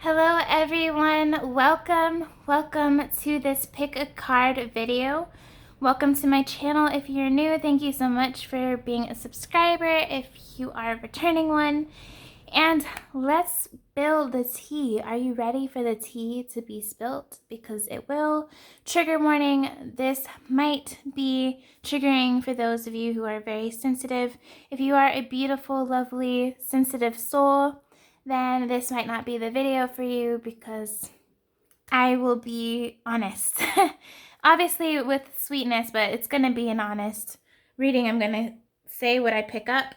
Hello everyone, welcome to this pick a card video. Welcome to my channel. If you're new, thank you so much for being a subscriber if you are a returning one. And let's build the tea. Are you ready for the tea to be spilt? Because it will. Trigger warning, this might be triggering for those of you who are very sensitive. If you are a beautiful, lovely, sensitive soul, then this might not be the video for you because I will be honest. Obviously with sweetness, but it's going to be an honest reading. I'm going to say what I pick up.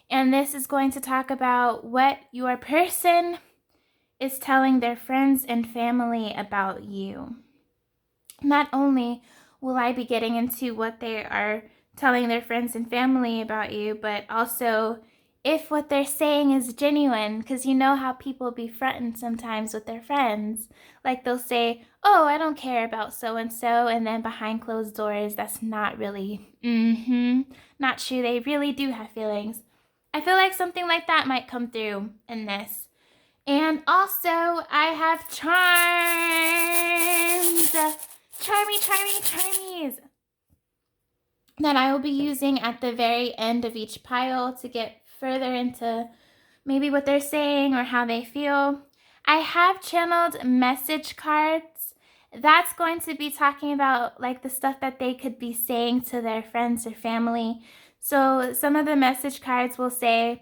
And this is going to talk about what your person is telling their friends and family about you. Not only will I be getting into what they are telling their friends and family about you, but also if what they're saying is genuine, because you know how people be fronting sometimes with their friends. Like they'll say, oh, I don't care about so-and-so, and then behind closed doors, that's not really, not true. They really do have feelings. I feel like something like that might come through in this. And also, I have charms. Charmies that I will be using at the very end of each pile to get further into maybe what they're saying or how they feel. I have channeled message cards. That's going to be talking about like the stuff that they could be saying to their friends or family. So some of the message cards will say,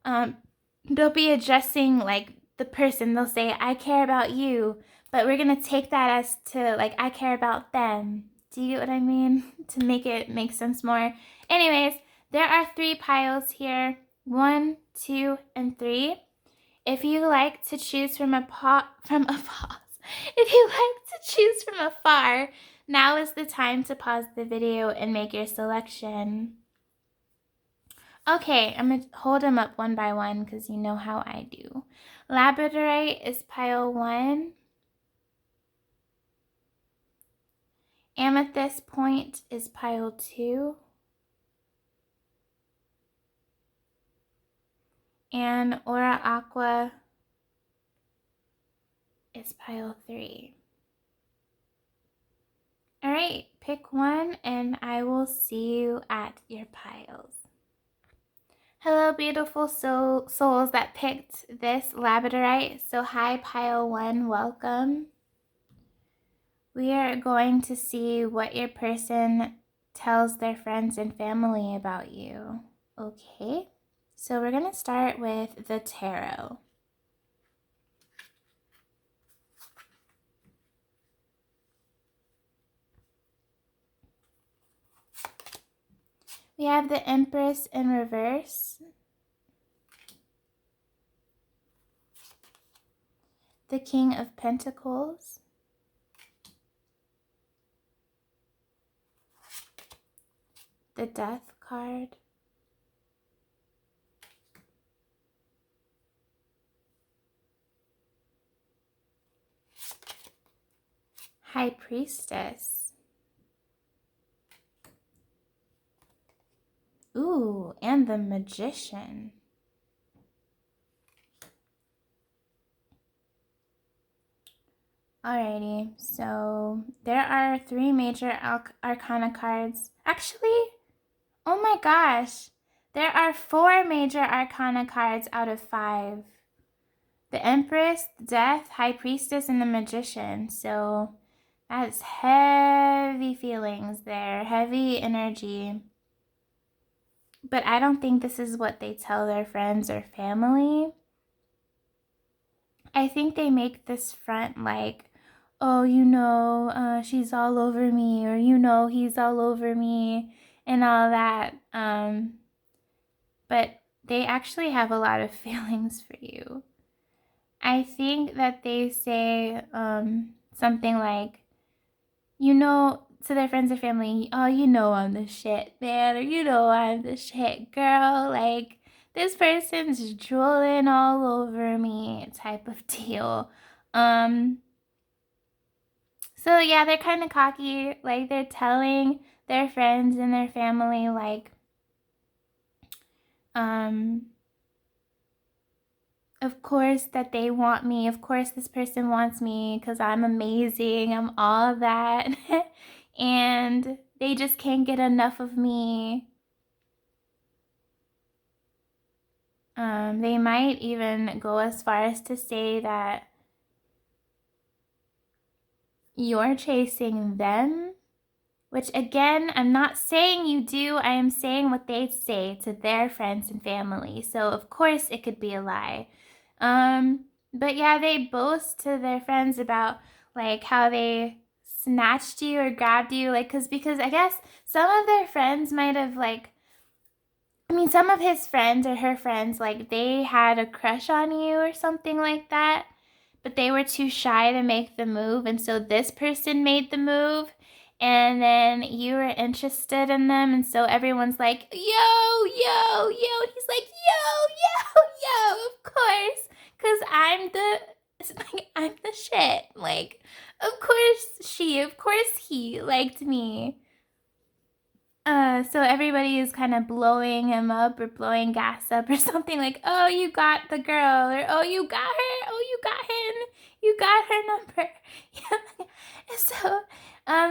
they'll be addressing like the person. They'll say, I care about you, but we're going to take that as to like, I care about them. Do you get what I mean? To make it make sense more. Anyways, there are 3 piles here. 1, 2, and 3. If you like to choose from afar, now is the time to pause the video and make your selection. Okay, I'm going to hold them up one by one because you know how I do. Labradorite is pile 1. Amethyst Point is pile 2. And Aura Aqua is pile 3. All right, pick one and I will see you at your piles. Hello, beautiful souls that picked this labradorite. So hi, pile 1, welcome. We are going to see what your person tells their friends and family about you. Okay, so we're going to start with the tarot. We have the Empress in reverse, the King of Pentacles, the Death card, High Priestess, ooh, and the Magician. Alrighty, so there are 3 major arcana cards. Actually, oh my gosh, there are 4 major arcana cards out of 5. The Empress, Death, High Priestess, and the Magician. So that's heavy feelings there, heavy energy. But I don't think this is what they tell their friends or family. I think they make this front like, oh, you know, she's all over me, or you know, he's all over me, and all that. But they actually have a lot of feelings for you. I think that they say something like, you know, to their friends or family, oh, you know I'm the shit, man, or you know I'm the shit, girl, like, this person's drooling all over me type of deal. So yeah, they're kind of cocky, like, they're telling their friends and their family, like, of course that they want me. Of course this person wants me because I'm amazing. I'm all that. And they just can't get enough of me. They might even go as far as to say that you're chasing them, which again, I'm not saying you do. I am saying what they say to their friends and family. So of course it could be a lie. But yeah, they boast to their friends about like how they snatched you or grabbed you, like because I guess some of their friends might have like, I mean, some of his friends or her friends, like they had a crush on you or something like that, but they were too shy to make the move, and so this person made the move, and then you were interested in them, and so everyone's like, yo, yo, yo, and he's like, yo, of course, because I'm the shit, like, of course he liked me. So everybody is kind of blowing him up or blowing gas up or something like, oh, you got the girl, or oh, you got her, oh, you got him, you got her number. So,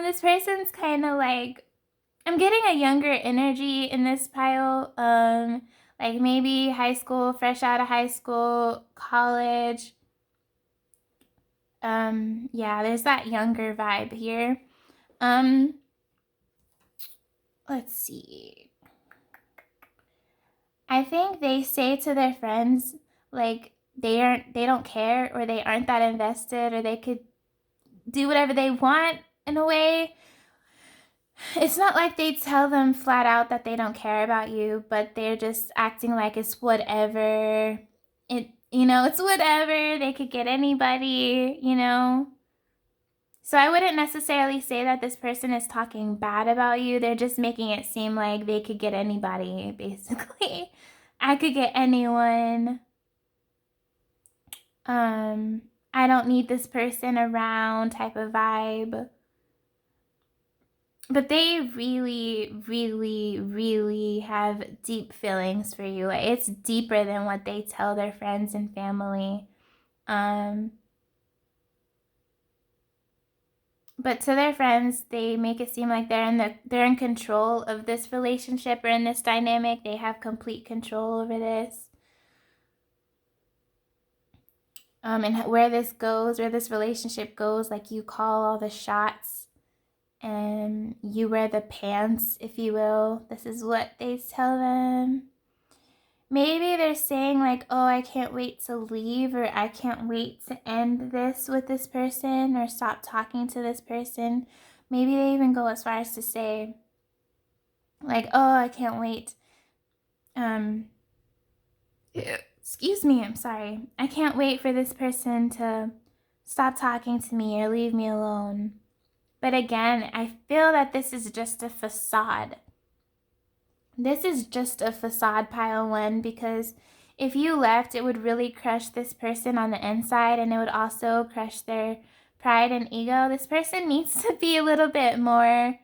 this person's kind of like, I'm getting a younger energy in this pile. Like maybe high school, fresh out of high school, college. Yeah, there's that younger vibe here. Let's see. I think they say to their friends, like, they don't care, or they aren't that invested, or they could do whatever they want in a way. It's not like they tell them flat out that they don't care about you, but they're just acting like it's whatever. It's whatever. They could get anybody, So I wouldn't necessarily say that this person is talking bad about you. They're just making it seem like they could get anybody, basically. I could get anyone. I don't need this person around type of vibe. But they really, really, really have deep feelings for you. Like, it's deeper than what they tell their friends and family. But to their friends, they make it seem like they're in control of this relationship or in this dynamic. They have complete control over this. And where this goes, where this relationship goes, like you call all the shots and you wear the pants, if you will. This is what they tell them. Maybe they're saying like, oh, I can't wait to leave, or I can't wait to end this with this person, or stop talking to this person. Maybe they even go as far as to say like, oh, I can't wait. Excuse me, I'm sorry. I can't wait for this person to stop talking to me or leave me alone. But again, I feel that this is just a facade. This is just a facade, pile one, because if you left, it would really crush this person on the inside, and it would also crush their pride and ego. This person needs to be a little bit more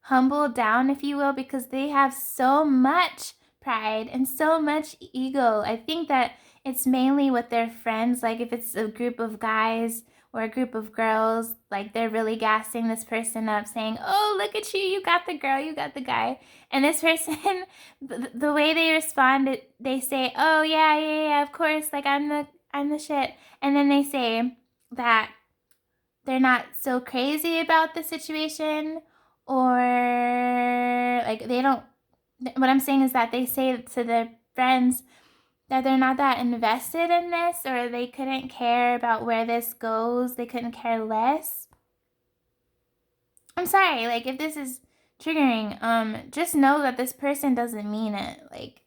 humbled down, if you will, because they have so much pride and so much ego. I think that it's mainly with their friends. Like if it's a group of guys or a group of girls, like they're really gassing this person up, saying, oh, look at you, you got the girl, you got the guy. And this person, the way they respond, they say, oh, yeah, of course, like I'm the shit. And then they say that they're not so crazy about the situation, or like they don't, what I'm saying is that they say to their friends that they're not that invested in this, or they couldn't care about where this goes. They couldn't care less. I'm sorry, like if this is triggering, just know that this person doesn't mean it. Like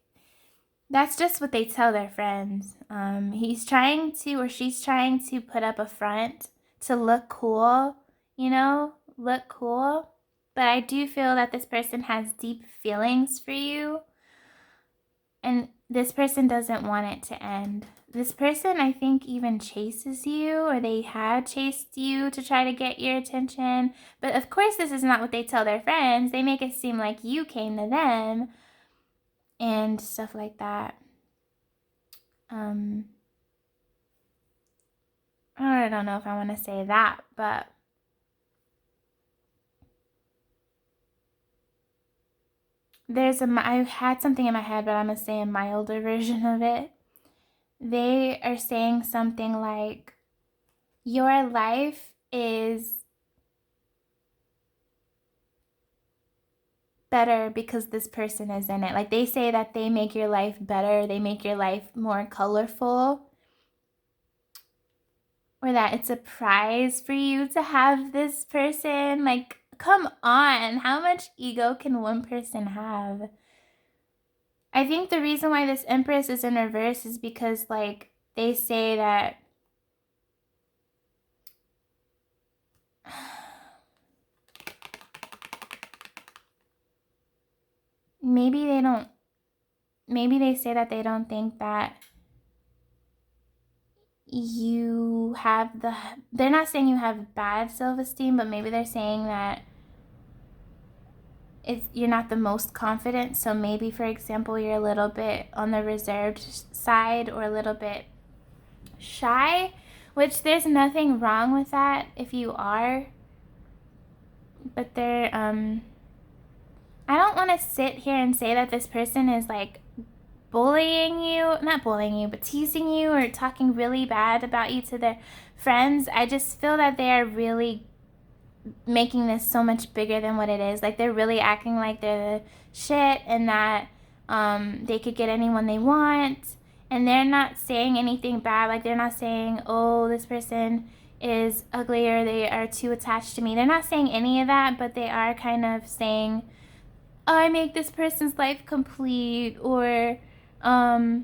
that's just what they tell their friends. He's trying to, or she's trying to put up a front to look cool, look cool. But I do feel that this person has deep feelings for you, and this person doesn't want it to end. This person, I think, even chases you, or they had chased you to try to get your attention. But of course, this is not what they tell their friends. They make it seem like you came to them and stuff like that. I don't know if I want to say that, but I had something in my head, but I'm going to say a milder version of it. They are saying something like, your life is better because this person is in it. Like, they say that they make your life better, they make your life more colorful, or that it's a prize for you to have this person. Like, come on, how much ego can one person have? I think the reason why this Empress is in reverse is because, like, they say that maybe they say that they don't think that you have they're not saying you have bad self-esteem, but maybe they're saying that you're not the most confident. So maybe, for example, you're a little bit on the reserved side or a little bit shy, which there's nothing wrong with that if you are. But I don't want to sit here and say that this person is like bullying you, not bullying you, but teasing you or talking really bad about you to their friends. I just feel that they are really making this so much bigger than what it is. Like, they're really acting like they're the shit and that they could get anyone they want. And they're not saying anything bad. Like, they're not saying, oh, this person is ugly or they are too attached to me. They're not saying any of that, but they are kind of saying, oh, I make this person's life complete, or they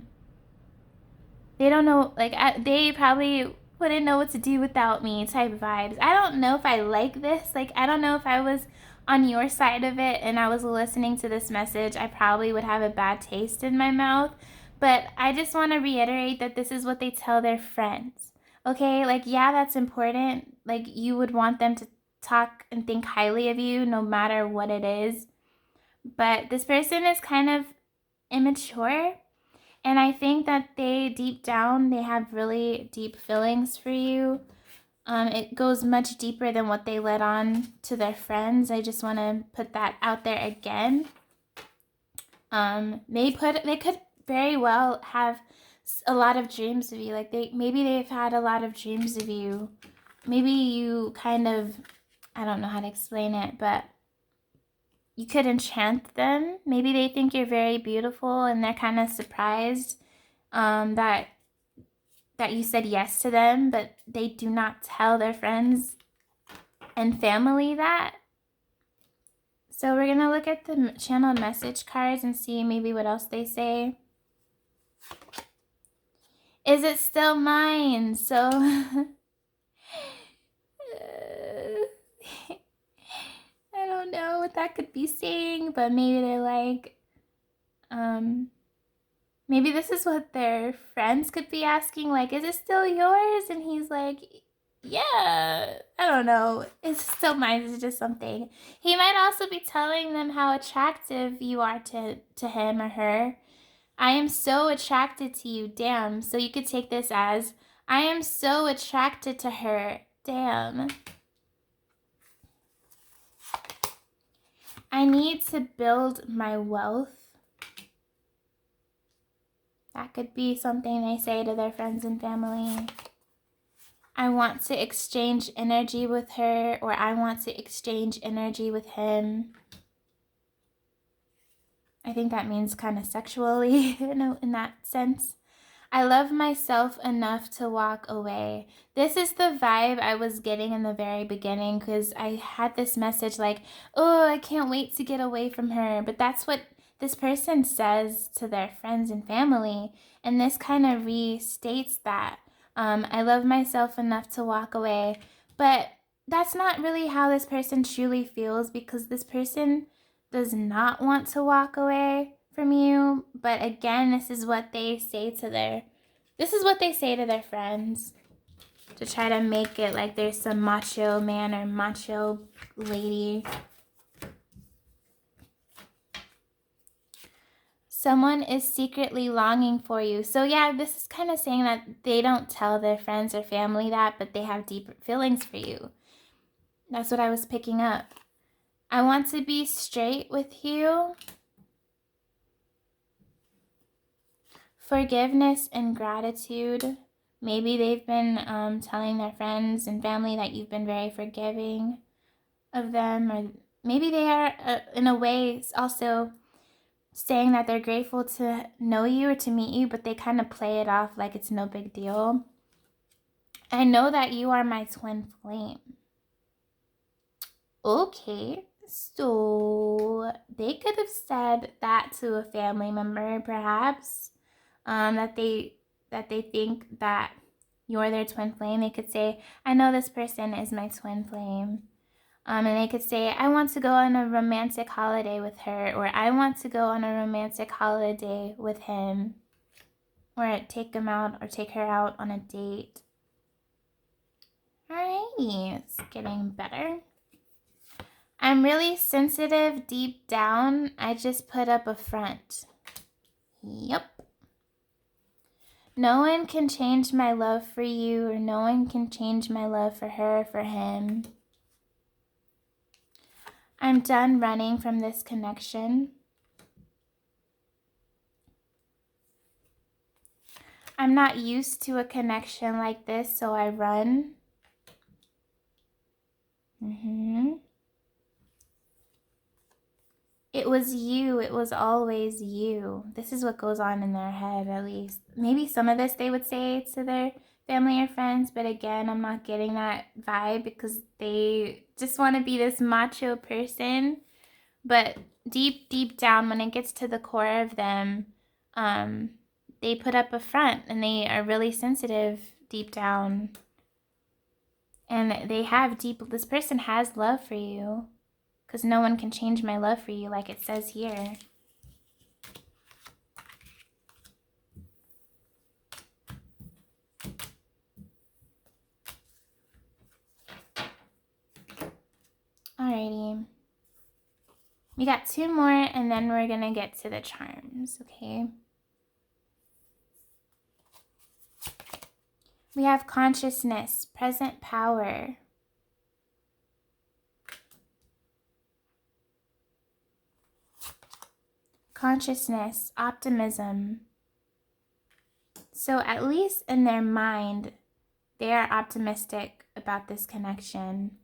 don't know, like, they probably wouldn't know what to do without me type vibes. I don't know if I like this. Like, I don't know if I was on your side of it and I was listening to this message, I probably would have a bad taste in my mouth. But I just want to reiterate that this is what they tell their friends. Okay? Like, yeah, that's important. Like, you would want them to talk and think highly of you no matter what it is. But this person is kind of immature. And I think that deep down, they have really deep feelings for you. It goes much deeper than what they let on to their friends. I just want to put that out there again. They could very well have a lot of dreams of you. Like, maybe they've had a lot of dreams of you. Maybe you kind of, I don't know how to explain it, but you could enchant them. Maybe they think you're very beautiful and they're kind of surprised that you said yes to them, but they do not tell their friends and family that. So we're going to look at the channeled message cards and see maybe what else they say. Is it still mine? So I don't know what that could be saying, but maybe they're like, maybe this is what their friends could be asking, like, is it still yours? And he's like, yeah, I don't know. It's still mine. It's just something. He might also be telling them how attractive you are to him or her. I am so attracted to you, damn. So you could take this as, I am so attracted to her, damn. I need to build my wealth. That could be something they say to their friends and family. I want to exchange energy with her, or I want to exchange energy with him. I think that means kind of sexually, in that sense. I love myself enough to walk away. This is the vibe I was getting in the very beginning, because I had this message like, oh, I can't wait to get away from her. But that's what this person says to their friends and family. And this kind of restates that. I love myself enough to walk away. But that's not really how this person truly feels, because this person does not want to walk away from you. But again, this is what they say to their friends, to try to make it like there's some macho man or macho lady. Someone is secretly longing for you. So yeah, this is kind of saying that they don't tell their friends or family that, but they have deep feelings for you. That's what I was picking up. I want to be straight with you. Forgiveness and gratitude. Maybe they've been telling their friends and family that you've been very forgiving of them, or maybe they are in a way also saying that they're grateful to know you or to meet you, but they kind of play it off like it's no big deal. I know that you are my twin flame. Okay, so they could have said that to a family member, perhaps, that they think that you're their twin flame. They could say, I know this person is my twin flame. And they could say, I want to go on a romantic holiday with her, or I want to go on a romantic holiday with him, or take him out or take her out on a date. Alrighty, it's getting better. I'm really sensitive deep down. I just put up a front. Yep. No one can change my love for you, or no one can change my love for her or for him. I'm done running from this connection. I'm not used to a connection like this, so I run. It was you. It was always you. This is what goes on in their head, at least. Maybe some of this they would say to their family or friends, but again, I'm not getting that vibe because they just want to be this macho person. But deep, deep down, when it gets to the core of them, they put up a front and they are really sensitive deep down. And they have this person has love for you, because no one can change my love for you, like it says here. Alrighty. We got 2 more, and then we're going to get to the charms, okay? We have consciousness, present power. Consciousness, optimism. So at least in their mind, they are optimistic about this connection.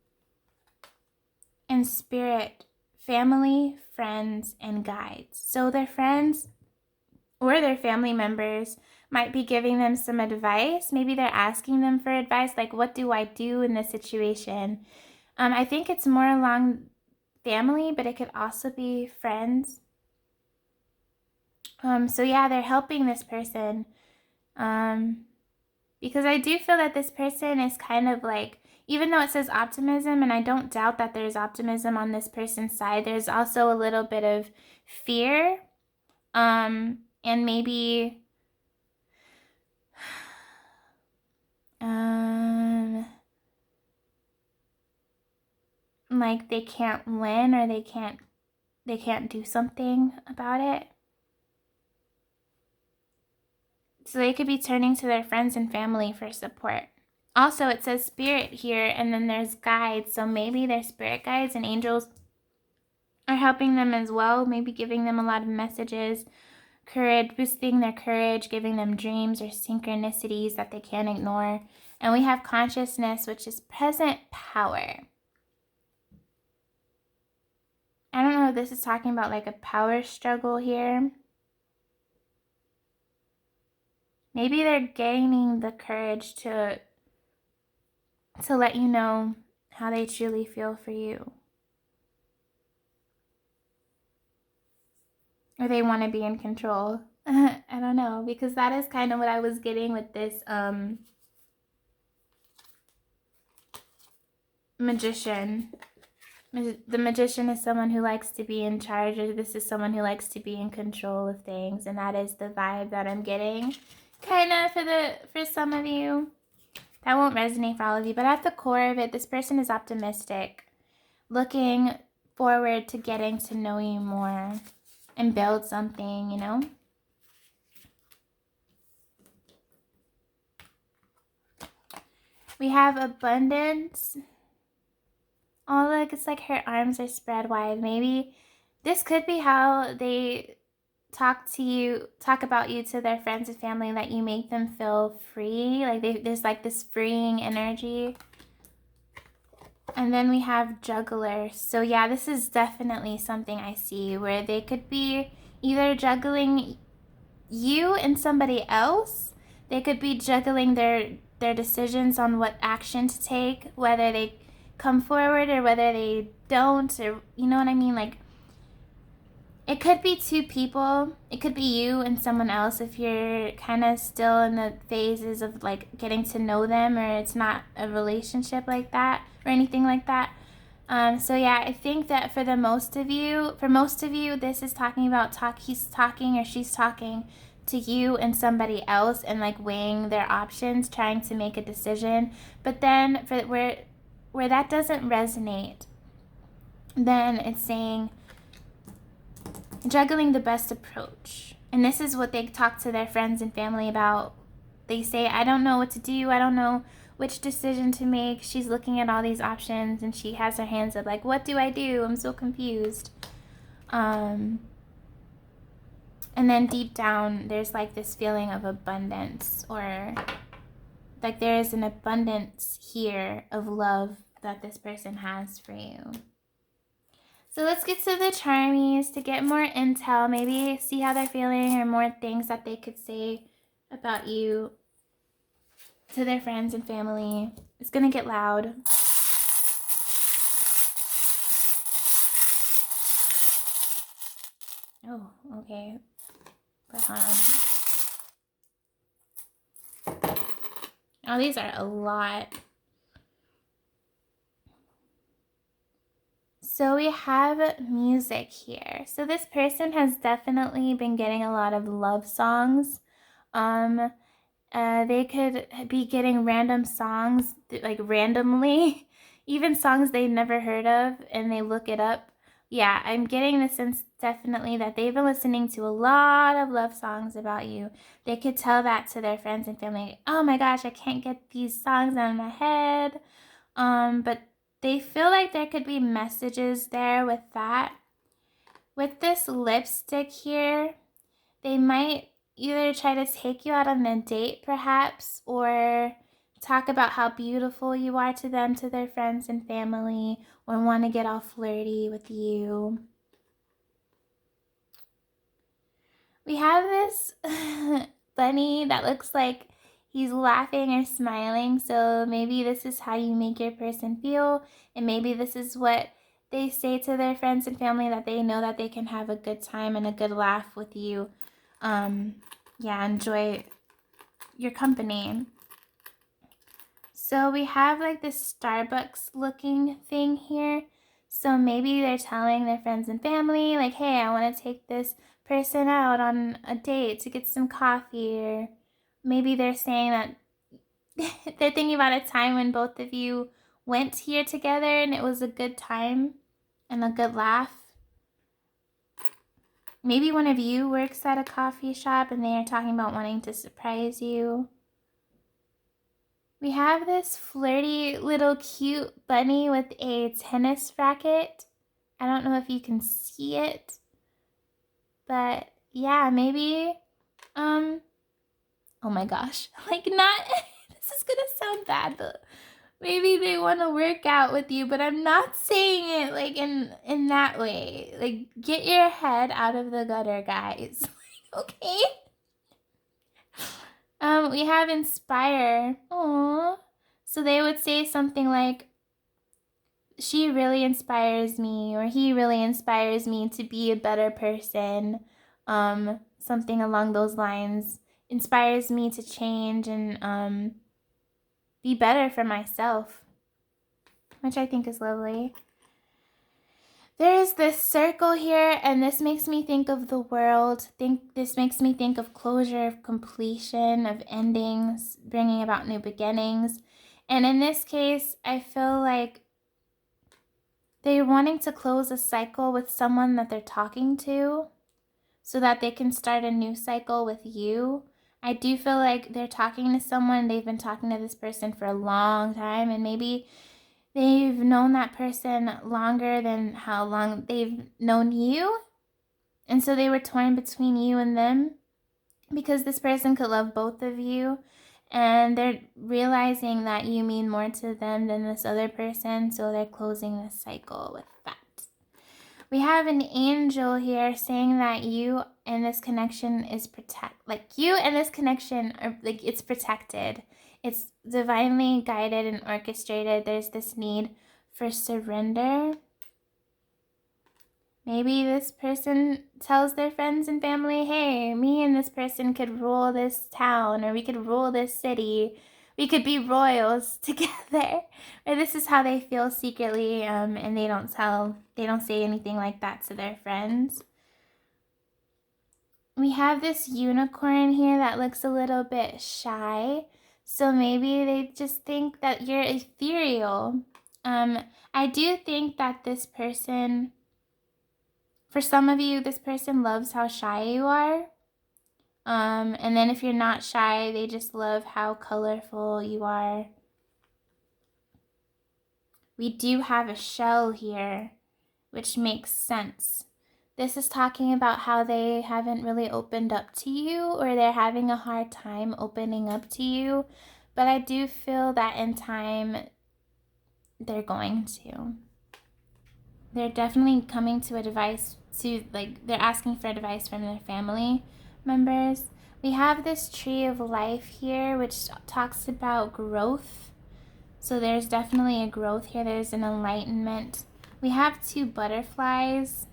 In spirit, family, friends, and guides. So their friends or their family members might be giving them some advice. Maybe they're asking them for advice, like, what do I do in this situation? I think it's more along family, but it could also be friends. So yeah, they're helping this person. Because I do feel that this person is kind of like, even though it says optimism, and I don't doubt that there's optimism on this person's side, there's also a little bit of fear. And maybe like they can't win, or they can't do something about it. So they could be turning to their friends and family for support. Also, it says spirit here, and then there's guides. So maybe their spirit guides and angels are helping them as well, maybe giving them a lot of messages, courage, boosting their courage, giving them dreams or synchronicities that they can't ignore. And we have consciousness, which is present power. I don't know if this is talking about like a power struggle here. Maybe they're gaining the courage to let you know how they truly feel for you. Or they want to be in control. I don't know, because that is kind of what I was getting with this magician. The magician is someone who likes to be in charge, or this is someone who likes to be in control of things, and that is the vibe that I'm getting. Kind of for some of you. That won't resonate for all of you, but at the core of it, this person is optimistic, looking forward to getting to know you more and build something, you know? We have abundance. Oh, look, it's like her arms are spread wide. Maybe this could be how they talk about you to their friends and family, that you make them feel free. Like there's like this freeing energy. And then we have juggler. So yeah, this is definitely something I see where they could be either juggling you and somebody else. They could be juggling their decisions on what action to take, whether they come forward or whether they don't, or you know what I mean? Like, it could be two people. It could be you and someone else if you're kind of still in the phases of like getting to know them, or it's not a relationship like that or anything like that. So yeah, I think that for most of you, this is talking about he's talking or she's talking to you and somebody else and like weighing their options, trying to make a decision. But then for where that doesn't resonate, then it's saying juggling the best approach. And this is what they talk to their friends and family about. They say, I don't know what to do. I don't know which decision to make. She's looking at all these options and she has her hands up like, what do I do? I'm so confused. And then deep down, there's like this feeling of abundance, or like there is an abundance here of love that this person has for you. So let's get to the CHARMS to get more intel, maybe see how they're feeling or more things that they could say about you to their friends and family. It's gonna get loud. Oh, okay. But hold on. Oh, these are a lot. So we have music here. So this person has definitely been getting a lot of love songs. They could be getting random songs, like randomly, even songs they've never heard of, and they look it up. Yeah, I'm getting the sense definitely that they've been listening to a lot of love songs about you. They could tell that to their friends and family. Oh my gosh, I can't get these songs out of my head. But they feel like there could be messages there with that. With this lipstick here, they might either try to take you out on a date perhaps, or talk about how beautiful you are to them, to their friends and family, or want to get all flirty with you. We have this bunny that looks like he's laughing or smiling, so maybe this is how you make your person feel, and maybe this is what they say to their friends and family, that they know that they can have a good time and a good laugh with you. Yeah, enjoy your company. So we have like this Starbucks looking thing here. So maybe they're telling their friends and family like, hey, I want to take this person out on a date to get some coffee. Or maybe they're saying that they're thinking about a time when both of you went here together and it was a good time and a good laugh. Maybe one of you works at a coffee shop and they are talking about wanting to surprise you. We have this flirty little cute bunny with a tennis racket. I don't know if you can see it, but yeah, maybe, oh my gosh, like not, this is gonna sound bad, but maybe they want to work out with you, but I'm not saying it like in that way. Like, get your head out of the gutter, guys. Okay? We have inspire. Aww. So they would say something like, she really inspires me, or he really inspires me to be a better person. Something along those lines. Inspires me to change and be better for myself, which I think is lovely. There is this circle here, and this makes me think of the world. This makes me think of closure, of completion, of endings, bringing about new beginnings. And in this case, I feel like they're wanting to close a cycle with someone that they're talking to so that they can start a new cycle with you. I do feel like they're talking to someone. They've been talking to this person for a long time, and maybe they've known that person longer than how long they've known you. And so they were torn between you and them, because this person could love both of you, and they're realizing that you mean more to them than this other person, so they're closing this cycle with that. We have an angel here saying that you and this connection is you and this connection are like, it's protected. It's divinely guided and orchestrated. There's this need for surrender. Maybe this person tells their friends and family, hey, me and this person could rule this town, or we could rule this city. We could be royals together. Or this is how they feel secretly, and they don't say anything like that to their friends. We have this unicorn here that looks a little bit shy. So maybe they just think that you're ethereal. I do think that this person, for some of you, this person loves how shy you are. And then if you're not shy, they just love how colorful you are. We do have a shell here, which makes sense. This is talking about how they haven't really opened up to you, or they're having a hard time opening up to you. But I do feel that in time, they're going to. They're definitely coming to they're asking for advice from their family members. We have this tree of life here, which talks about growth. So there's definitely a growth here. There's an enlightenment. We have 2 butterflies.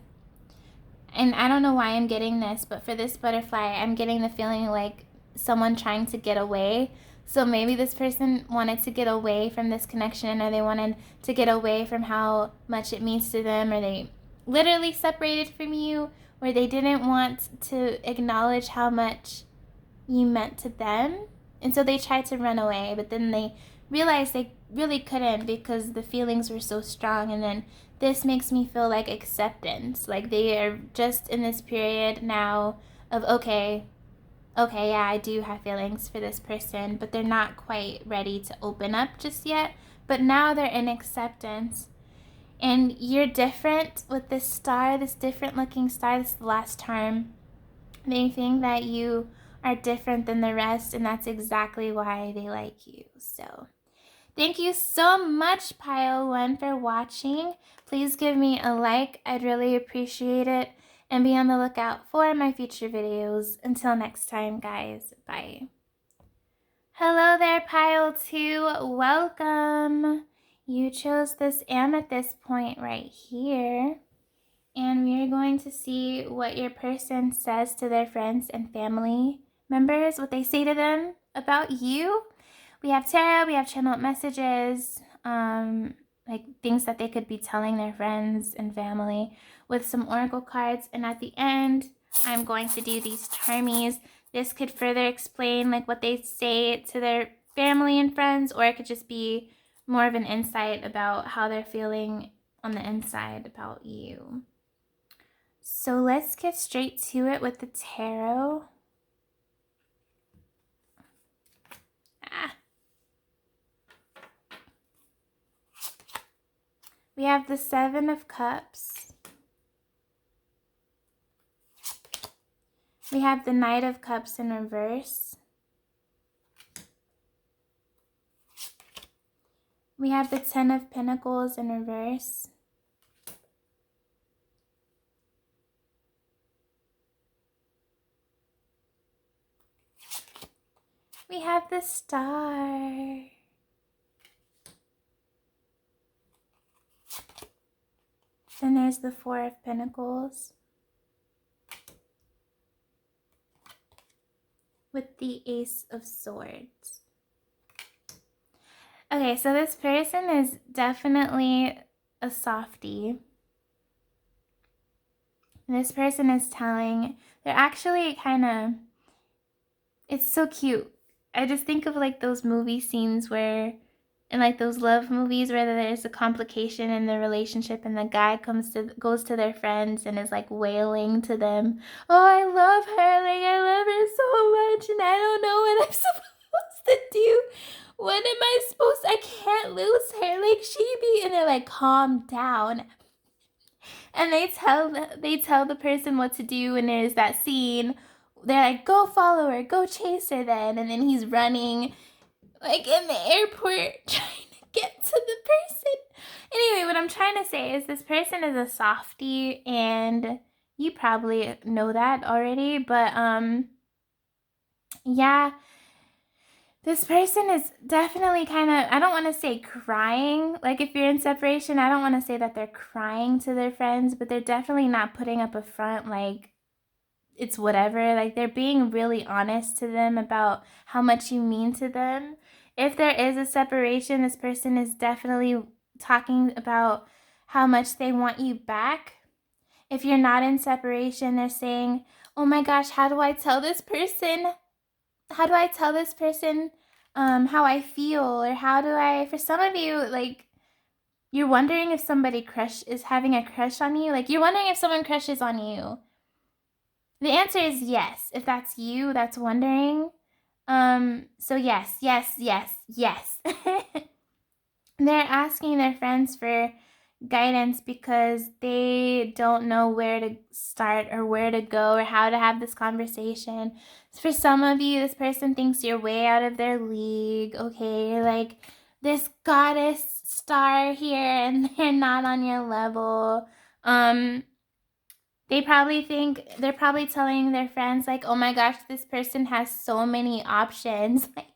And I don't know why I'm getting this, but for this butterfly, I'm getting the feeling like someone trying to get away. So maybe this person wanted to get away from this connection, or they wanted to get away from how much it means to them, or they literally separated from you, or they didn't want to acknowledge how much you meant to them. And so they tried to run away, but then they realized they really couldn't because the feelings were so strong. And then this makes me feel like acceptance. Like they are just in this period now of, okay, yeah, I do have feelings for this person, but they're not quite ready to open up just yet. But now they're in acceptance. And you're different with this star, this different looking star. This is the last charm. They think that you are different than the rest, and that's exactly why they like you. So thank you so much, Pile 1, for watching. Please give me a like. I'd really appreciate it. And be on the lookout for my future videos. Until next time, guys. Bye. Hello there, Pile 2. Welcome. You chose this amethyst point right here. And we are going to see what your person says to their friends and family members, what they say to them about you. We have tarot, we have channeled messages, like things that they could be telling their friends and family, with some oracle cards. And at the end, I'm going to do these charmies. This could further explain like what they say to their family and friends, or it could just be more of an insight about how they're feeling on the inside about you. So let's get straight to it with the tarot. We have the 7 of Cups. We have the Knight of Cups in reverse. We have the 10 of Pentacles in reverse. We have the Star. Then there's the 4 of Pentacles. With the Ace of Swords. Okay, so this person is definitely a softie. This person is telling, they're actually kind of, it's so cute. I just think of like those movie scenes where in like those love movies where there's a complication in the relationship and the guy goes to their friends and is like wailing to them, oh, I love her, like I love her so much and I don't know what I'm supposed to do. What am I supposed I can't lose her, like she be, and they're like, calm down. And they tell the person what to do, and there's that scene. They're like, go follow her, go chase her then. And then he's running like in the airport trying to get to the person. Anyway, what I'm trying to say is this person is a softie, and you probably know that already, but yeah, this person is definitely kind of, I don't want to say crying. Like if you're in separation, I don't want to say that they're crying to their friends, but they're definitely not putting up a front like it's whatever. Like they're being really honest to them about how much you mean to them. If there is a separation, this person is definitely talking about how much they want you back. If you're not in separation, they're saying, oh my gosh, how do I tell this person? How do I tell this person how I feel? Or how do I, for some of you, like, you're wondering if somebody is having a crush on you. Like, you're wondering if someone crushes on you. The answer is yes. If that's you, that's wondering. So yes, yes, yes, yes. They're asking their friends for guidance because they don't know where to start or where to go or how to have this conversation. For some of you, this person thinks you're way out of their league. Okay, you're like this goddess star here and they're not on your level. They're probably telling their friends like, oh my gosh, this person has so many options. Like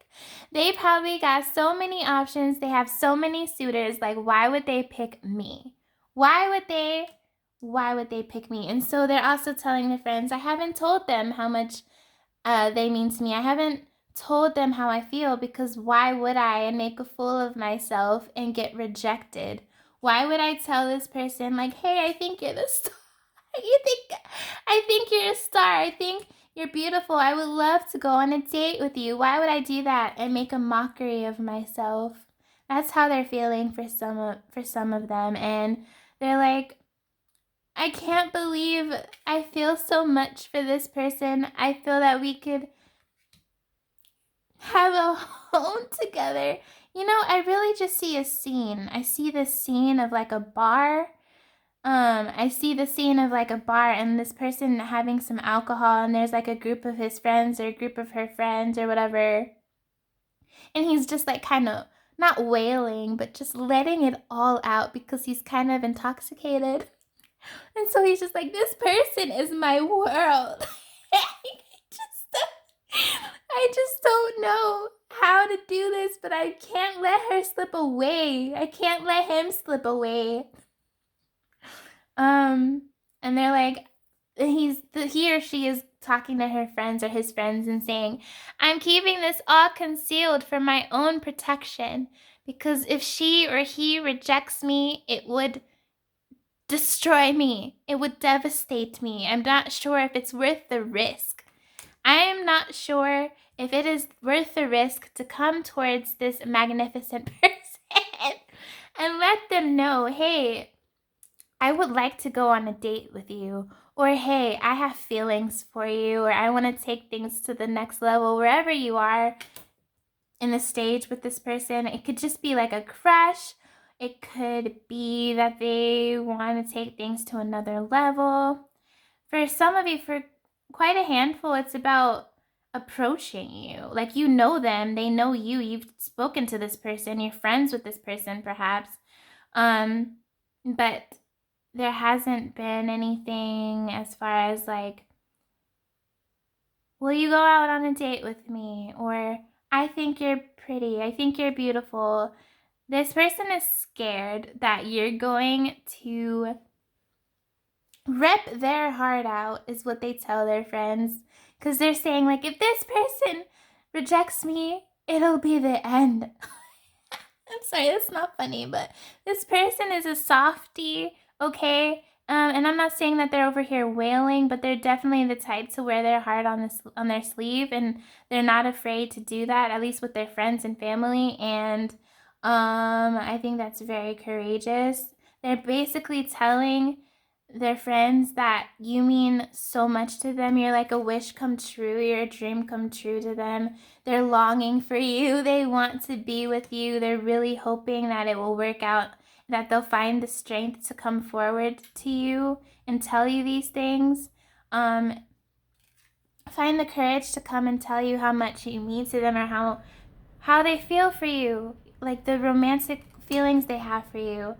they probably got so many options. They have so many suitors. Like, why would they pick me? Why would they pick me? And so they're also telling their friends, I haven't told them how much they mean to me. I haven't told them how I feel because why would I, and make a fool of myself and get rejected? Why would I tell this person like, hey, I think you're the star. I think you're a star. I think you're beautiful. I would love to go on a date with you. Why would I do that and make a mockery of myself? That's how they're feeling for some of them, and they're like, I can't believe I feel so much for this person. I feel that we could have a home together. You know, I really just see a scene. I see this scene of like a bar. I see the scene of like a bar and this person having some alcohol, and there's like a group of his friends or a group of her friends or whatever. And he's just like kind of not wailing, but just letting it all out because he's kind of intoxicated. And so he's just like, this person is my world. I just don't know how to do this, but I can't let her slip away. I can't let him slip away. And they're like, he or she is talking to her friends or his friends and saying, I'm keeping this all concealed for my own protection because if she or he rejects me, it would destroy me. It would devastate me. I'm not sure if it's worth the risk. I am not sure if it is worth the risk to come towards this magnificent person and let them know, hey, I would like to go on a date with you, or hey, I have feelings for you, or I want to take things to the next level, wherever you are in the stage with this person. It could just be like a crush. It could be that they want to take things to another level. For some of you, for quite a handful, it's about approaching you. Like you know them, they know you, you've spoken to this person, you're friends with this person perhaps. But there hasn't been anything as far as like, will you go out on a date with me? Or I think you're pretty. I think you're beautiful. This person is scared that you're going to rip their heart out, is what they tell their friends. Because they're saying like, if this person rejects me, it'll be the end. I'm sorry, that's not funny, but this person is a softie, okay? And I'm not saying that they're over here wailing, but they're definitely the type to wear their heart on their sleeve, and they're not afraid to do that, at least with their friends and family. And I think that's very courageous. They're basically telling their friends that you mean so much to them. You're like a wish come true. You're a dream come true to them. They're longing for you. They want to be with you. They're really hoping that it will work out, that they'll find the strength to come forward to you and tell you these things. Find the courage to come and tell you how much you mean to them, or how they feel for you, like the romantic feelings they have for you.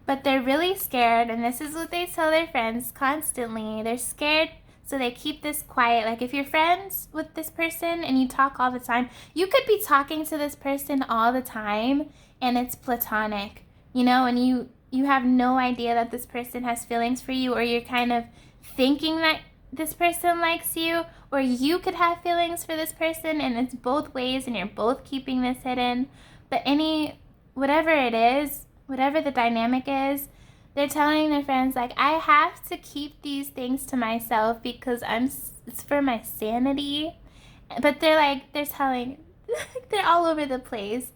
But they're really scared, and this is what they tell their friends constantly. They're scared, so they keep this quiet. Like if you're friends with this person and you talk all the time, you could be talking to this person all the time and it's platonic, and you have no idea that this person has feelings for you, or you're kind of thinking that this person likes you, or you could have feelings for this person, and it's both ways and you're both keeping this hidden. But whatever it is, whatever the dynamic is, they're telling their friends, like, I have to keep these things to myself because it's for my sanity. But they're telling, they're all over the place.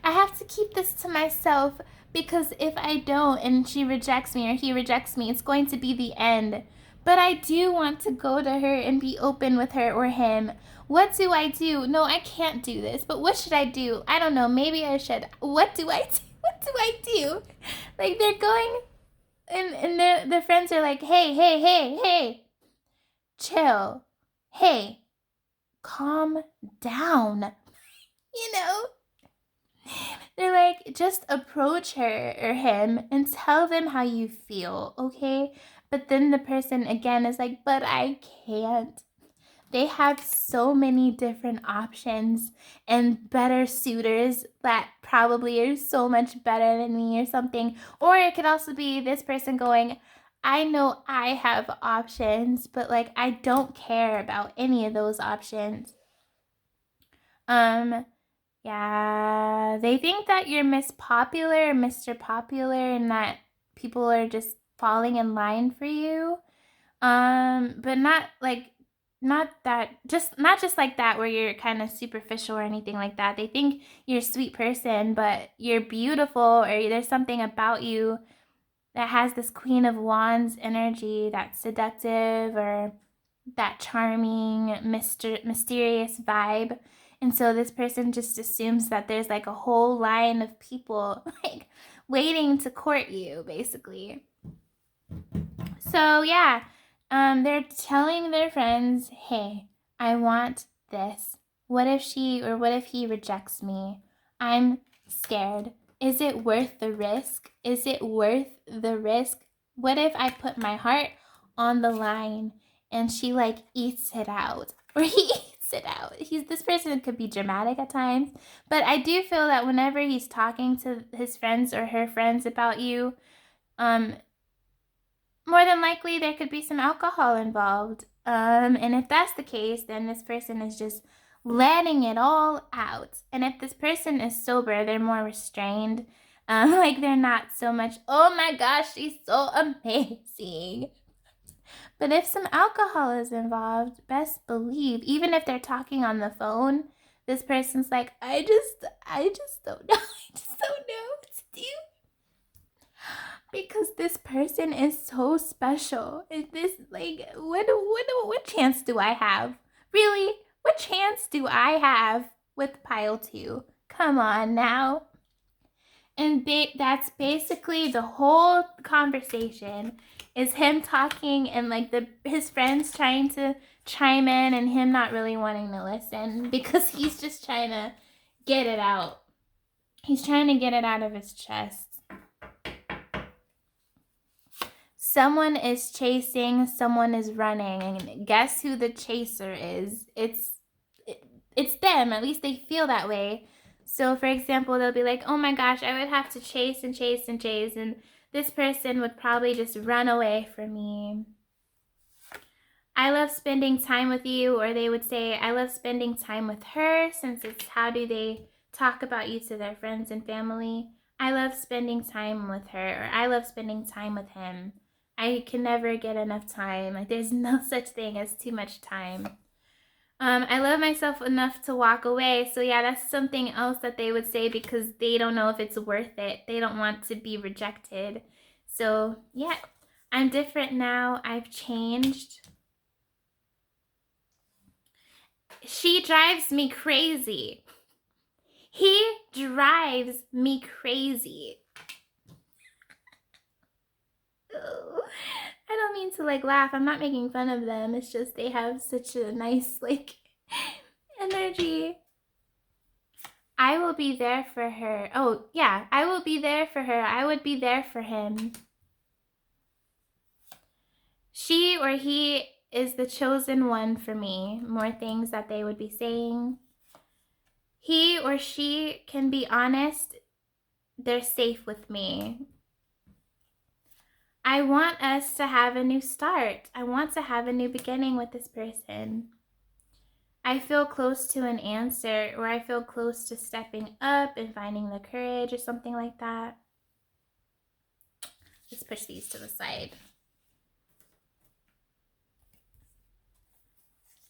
I have to keep this to myself because if I don't and she rejects me or he rejects me, it's going to be the end. But I do want to go to her and be open with her or him. What do I do? No, I can't do this. But what should I do? I don't know. Maybe I should. What do I do? What do I do? Like they're going, and their friends are like, hey, chill. Hey, calm down. They're like, just approach her or him and tell them how you feel, okay? But then the person again is like, but I can't. They have so many different options and better suitors that probably are so much better than me or something. Or it could also be this person going, I know I have options, but like I don't care about any of those options. Yeah, they think that you're Miss Popular or Mr. Popular and that people are just falling in line for you. But not just like that where you're kind of superficial or anything like that. They think you're a sweet person, but you're beautiful, or there's something about you that has this Queen of Wands energy that's seductive, or that charming, mysterious vibe. And so this person just assumes that there's like a whole line of people like waiting to court you, basically. So yeah, they're telling their friends, hey, I want this. What if he rejects me? I'm scared. Is it worth the risk? Is it worth the risk? What if I put my heart on the line and she like eats it out, or he eats it out? This person could be dramatic at times, but I do feel that whenever he's talking to his friends or her friends about you, more than likely there could be some alcohol involved. And if that's the case, then this person is just letting it all out. And if this person is sober, they're more restrained. Like they're not so much, oh my gosh, she's so amazing. But if some alcohol is involved, best believe, even if they're talking on the phone, this person's like, I just don't know. I just don't know what to do. Because this person is so special. Is this like what chance do I have? Really? What chance do I have with pile 2? Come on now. And that's basically the whole conversation, is him talking and like his friends trying to chime in and him not really wanting to listen because he's just trying to get it out. He's trying to get it out of his chest. Someone is chasing, someone is running, and guess who the chaser is? It's them. At least they feel that way. So, for example, they'll be like, oh my gosh, I would have to chase and chase and chase, and this person would probably just run away from me. I love spending time with you, or they would say, I love spending time with her, since it's how do they talk about you to their friends and family. I love spending time with her, or I love spending time with him. I can never get enough time. Like there's no such thing as too much time. I love myself enough to walk away. So yeah, that's something else that they would say because they don't know if it's worth it. They don't want to be rejected. So yeah, I'm different now. I've changed. She drives me crazy. He drives me crazy. I don't mean to like laugh. I'm not making fun of them. It's just they have such a nice like energy. I will be there for her. Oh, yeah. I will be there for her. I would be there for him. She or he is the chosen one for me. More things that they would be saying. He or she can be honest. They're safe with me. I want us to have a new start. I want to have a new beginning with this person. I feel close to an answer, or I feel close to stepping up and finding the courage or something like that. Just push these to the side.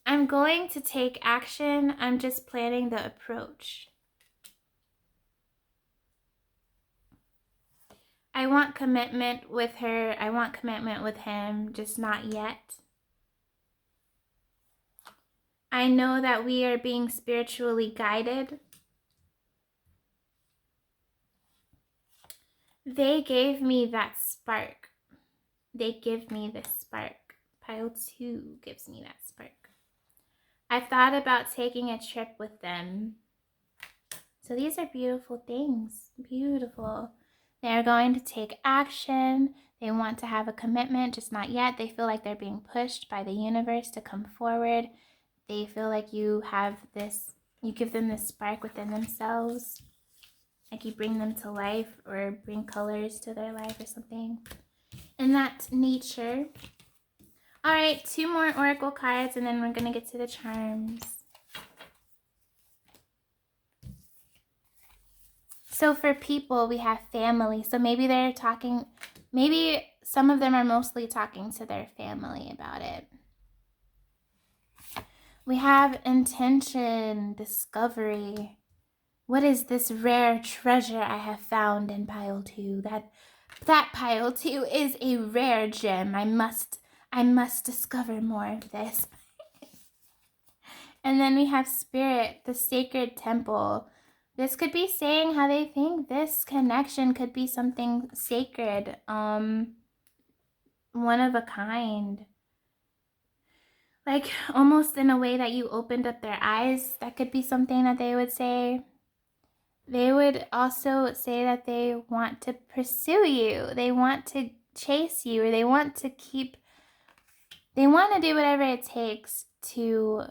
I'm going to take action. I'm just planning the approach. I want commitment with her. I want commitment with him, just not yet. I know that we are being spiritually guided. They gave me that spark. They give me this spark. Pile 2 gives me that spark. I've thought about taking a trip with them. So these are beautiful things. Beautiful. They're going to take action. They want to have a commitment, just not yet. They feel like they're being pushed by the universe to come forward. They feel like you have this, you give them this spark within themselves. Like you bring them to life or bring colors to their life or something. And that's nature. All right, 2 more oracle cards and then we're going to get to the charms. So for people, we have family. So maybe they're talking, maybe some of them are mostly talking to their family about it. We have intention, discovery. What is this rare treasure I have found in pile 2? That pile 2 is a rare gem. I must discover more of this. And then we have spirit, the sacred temple. This could be saying how they think this connection could be something sacred, one of a kind. Like almost in a way that you opened up their eyes. That could be something that they would say. They would also say that they want to pursue you. They want to chase you, or they want to do whatever it takes to,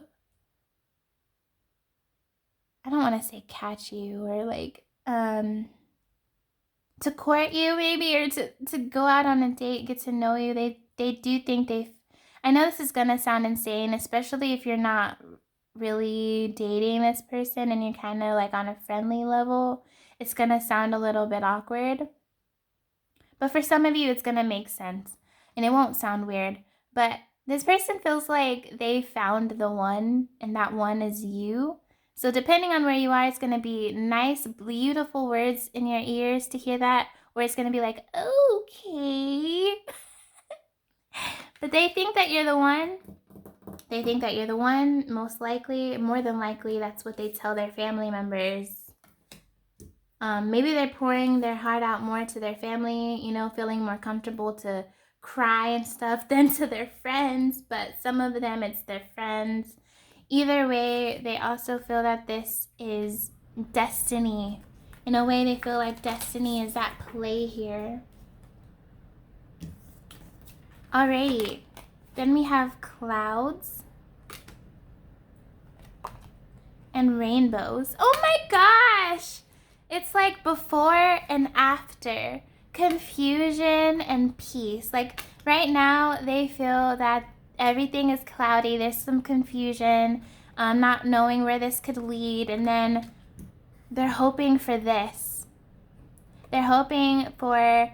I don't want to say catch you, or like, to court you maybe, or to go out on a date, get to know you. They do think I know this is gonna sound insane, especially if you're not really dating this person and you're kind of like on a friendly level. It's gonna sound a little bit awkward. But for some of you, it's gonna make sense and it won't sound weird. But this person feels like they found the one and that one is you. So depending on where you are, it's going to be nice, beautiful words in your ears to hear that, or it's going to be like, okay. But they think that you're the one. They think that you're the one, most likely, more than likely. That's what they tell their family members. Maybe they're pouring their heart out more to their family, you know, feeling more comfortable to cry and stuff than to their friends. But some of them, it's their friends. Either way, they also feel that this is destiny. In a way, they feel like destiny is at play here. Alrighty, then we have clouds and rainbows. Oh my gosh! It's like before and after. Confusion and peace. Like right now, they feel that everything is cloudy. There's some confusion, not knowing where this could lead. And then they're hoping for this. They're hoping for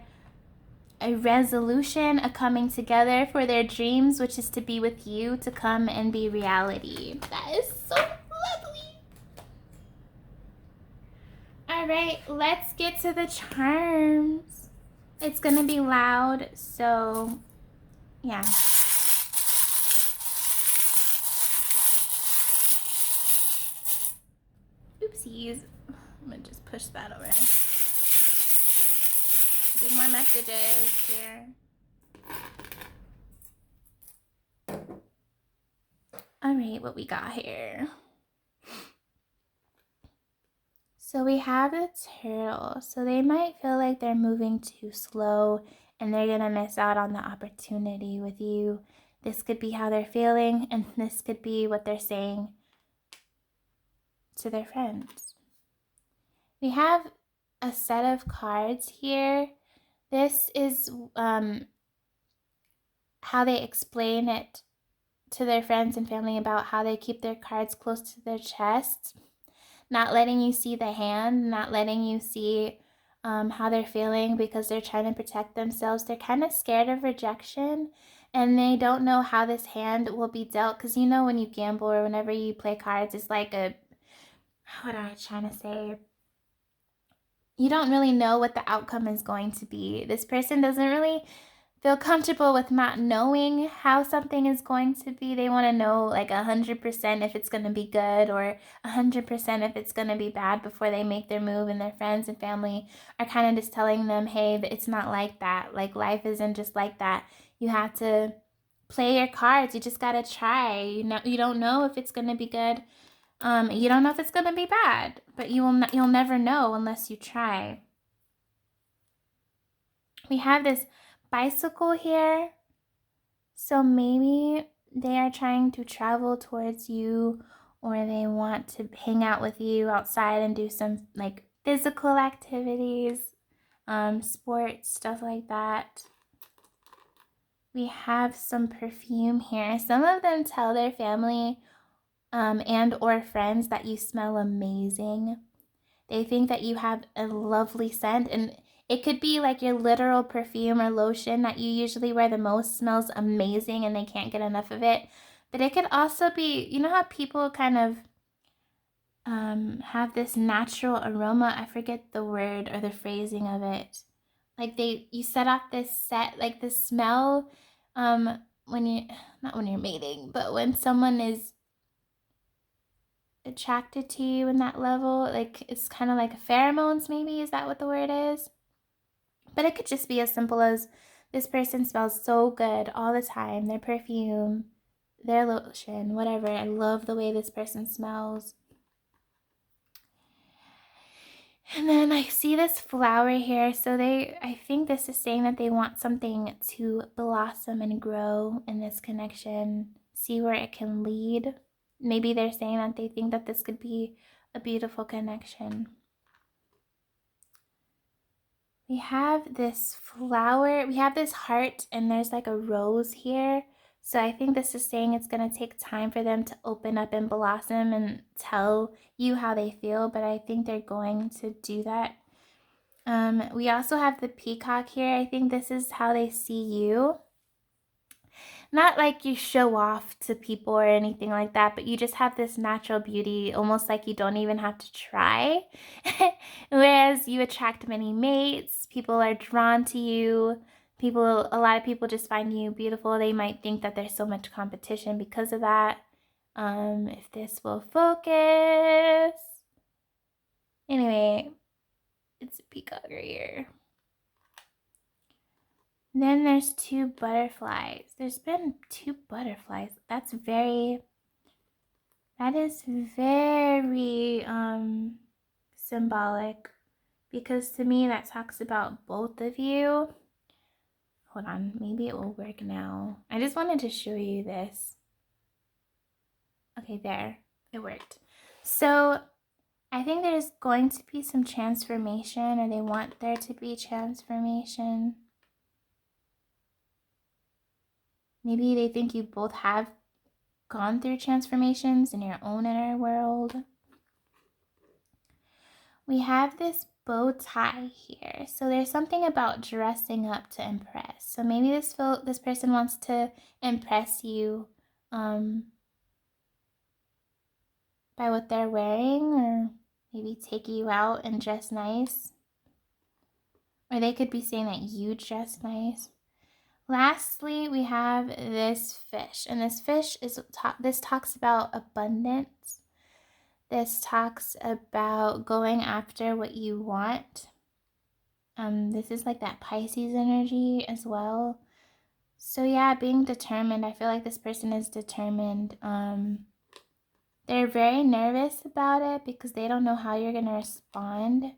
a resolution, a coming together for their dreams, which is to be with you, to come and be reality. That is so lovely. All right, let's get to the charms. It's gonna be loud, so yeah. Oopsies. I'm gonna just push that over. Do more messages here. All right, what we got here? So we have the turtle. So they might feel like they're moving too slow and they're gonna miss out on the opportunity with you. This could be how they're feeling, and this could be what they're saying to their friends. We have a set of cards here. This is how they explain it to their friends and family about how they keep their cards close to their chest, not letting you see the hand, not letting you see how they're feeling because they're trying to protect themselves. They're kind of scared of rejection, and they don't know how this hand will be dealt, because you know when you gamble or whenever you play cards, it's like a, what am I trying to say? You don't really know what the outcome is going to be. This person doesn't really feel comfortable with not knowing how something is going to be. They want to know like 100% if it's going to be good or 100% if it's going to be bad before they make their move, and their friends and family are kind of just telling them, hey, it's not like that. Like, life isn't just like that. You have to play your cards. You just got to try. You don't know if it's going to be good. You don't know if it's going to be bad, but you'll never know unless you try. We have this bicycle here. So maybe they are trying to travel towards you, or they want to hang out with you outside and do some like physical activities, sports, stuff like that. We have some perfume here. Some of them tell their family and or friends that you smell amazing. They think that you have a lovely scent, and it could be like your literal perfume or lotion that you usually wear the most smells amazing and they can't get enough of it. But it could also be, you know how people kind of have this natural aroma? I forget the word or the phrasing of it. Like you set off this smell when you, not when you're mating, but when someone is attracted to you in that level, like it's kind of like pheromones, maybe. Is that what the word is? But it could just be as simple as this person smells so good all the time. Their perfume, their lotion, whatever. I love the way this person smells. And then I see this flower here. So I think this is saying that they want something to blossom and grow in this connection. See where it can lead. Maybe they're saying that they think that this could be a beautiful connection. We have this flower, we have this heart, and there's like a rose here. So I think this is saying it's going to take time for them to open up and blossom and tell you how they feel, but I think they're going to do that. We also have the peacock here. I think this is how they see you. Not like you show off to people or anything like that, but you just have this natural beauty, almost like you don't even have to try. Whereas you attract many mates, people are drawn to you. A lot of people just find you beautiful. They might think that there's so much competition because of that. If this will focus. Anyway, it's a peacock right here. Then there's two butterflies. There's been two butterflies. That is very symbolic, because to me that talks about both of you. Hold on, maybe it will work now. I just wanted to show you this. Okay, there, it worked. So I think there's going to be some transformation, or they want there to be transformation. Maybe they think you both have gone through transformations in your own inner world. We have this bow tie here. So there's something about dressing up to impress. So maybe this person wants to impress you by what they're wearing, or maybe take you out and dress nice. Or they could be saying that you dress nice. Lastly, we have this fish, and this fish this talks about abundance. This talks about going after what you want. This is like that Pisces energy as well. So yeah, being determined. I feel like this person is determined. They're very nervous about it because they don't know how you're going to respond,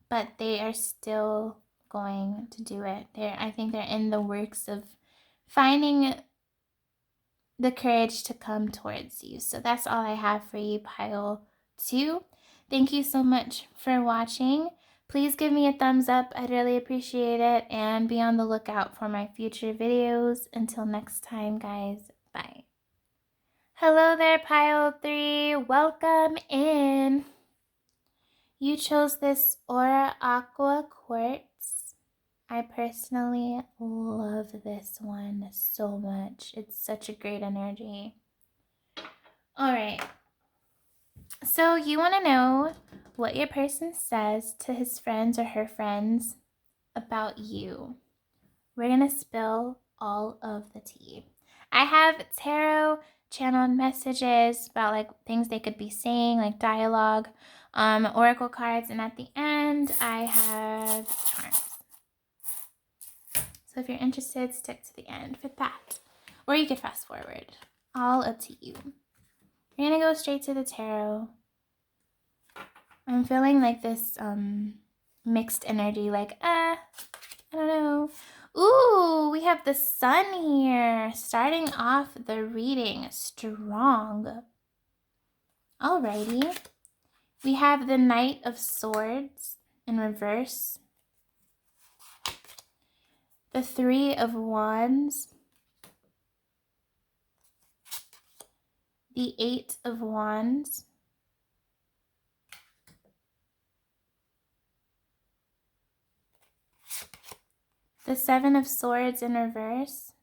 but they are still going to do it. I think they're in the works of finding the courage to come towards you. So that's all I have for you, pile 2. Thank you so much for watching. Please give me a thumbs up. I'd really appreciate it. And be on the lookout for my future videos. Until next time, guys. Bye. Hello there, pile 3. Welcome in. You chose this Aura Aqua Quartz. I personally love this one so much. It's such a great energy. All right. So you want to know what your person says to his friends or her friends about you. We're going to spill all of the tea. I have tarot channeled messages about like things they could be saying, like dialogue, oracle cards, and at the end I have charms. So if you're interested, stick to the end for that. Or you could fast forward. All up to you. We're going to go straight to the tarot. I'm feeling like this mixed energy, like, I don't know. Ooh, we have the sun here, starting off the reading strong. Alrighty. We have the Knight of Swords in reverse. The Three of Wands. The Eight of Wands. The Seven of Swords in reverse.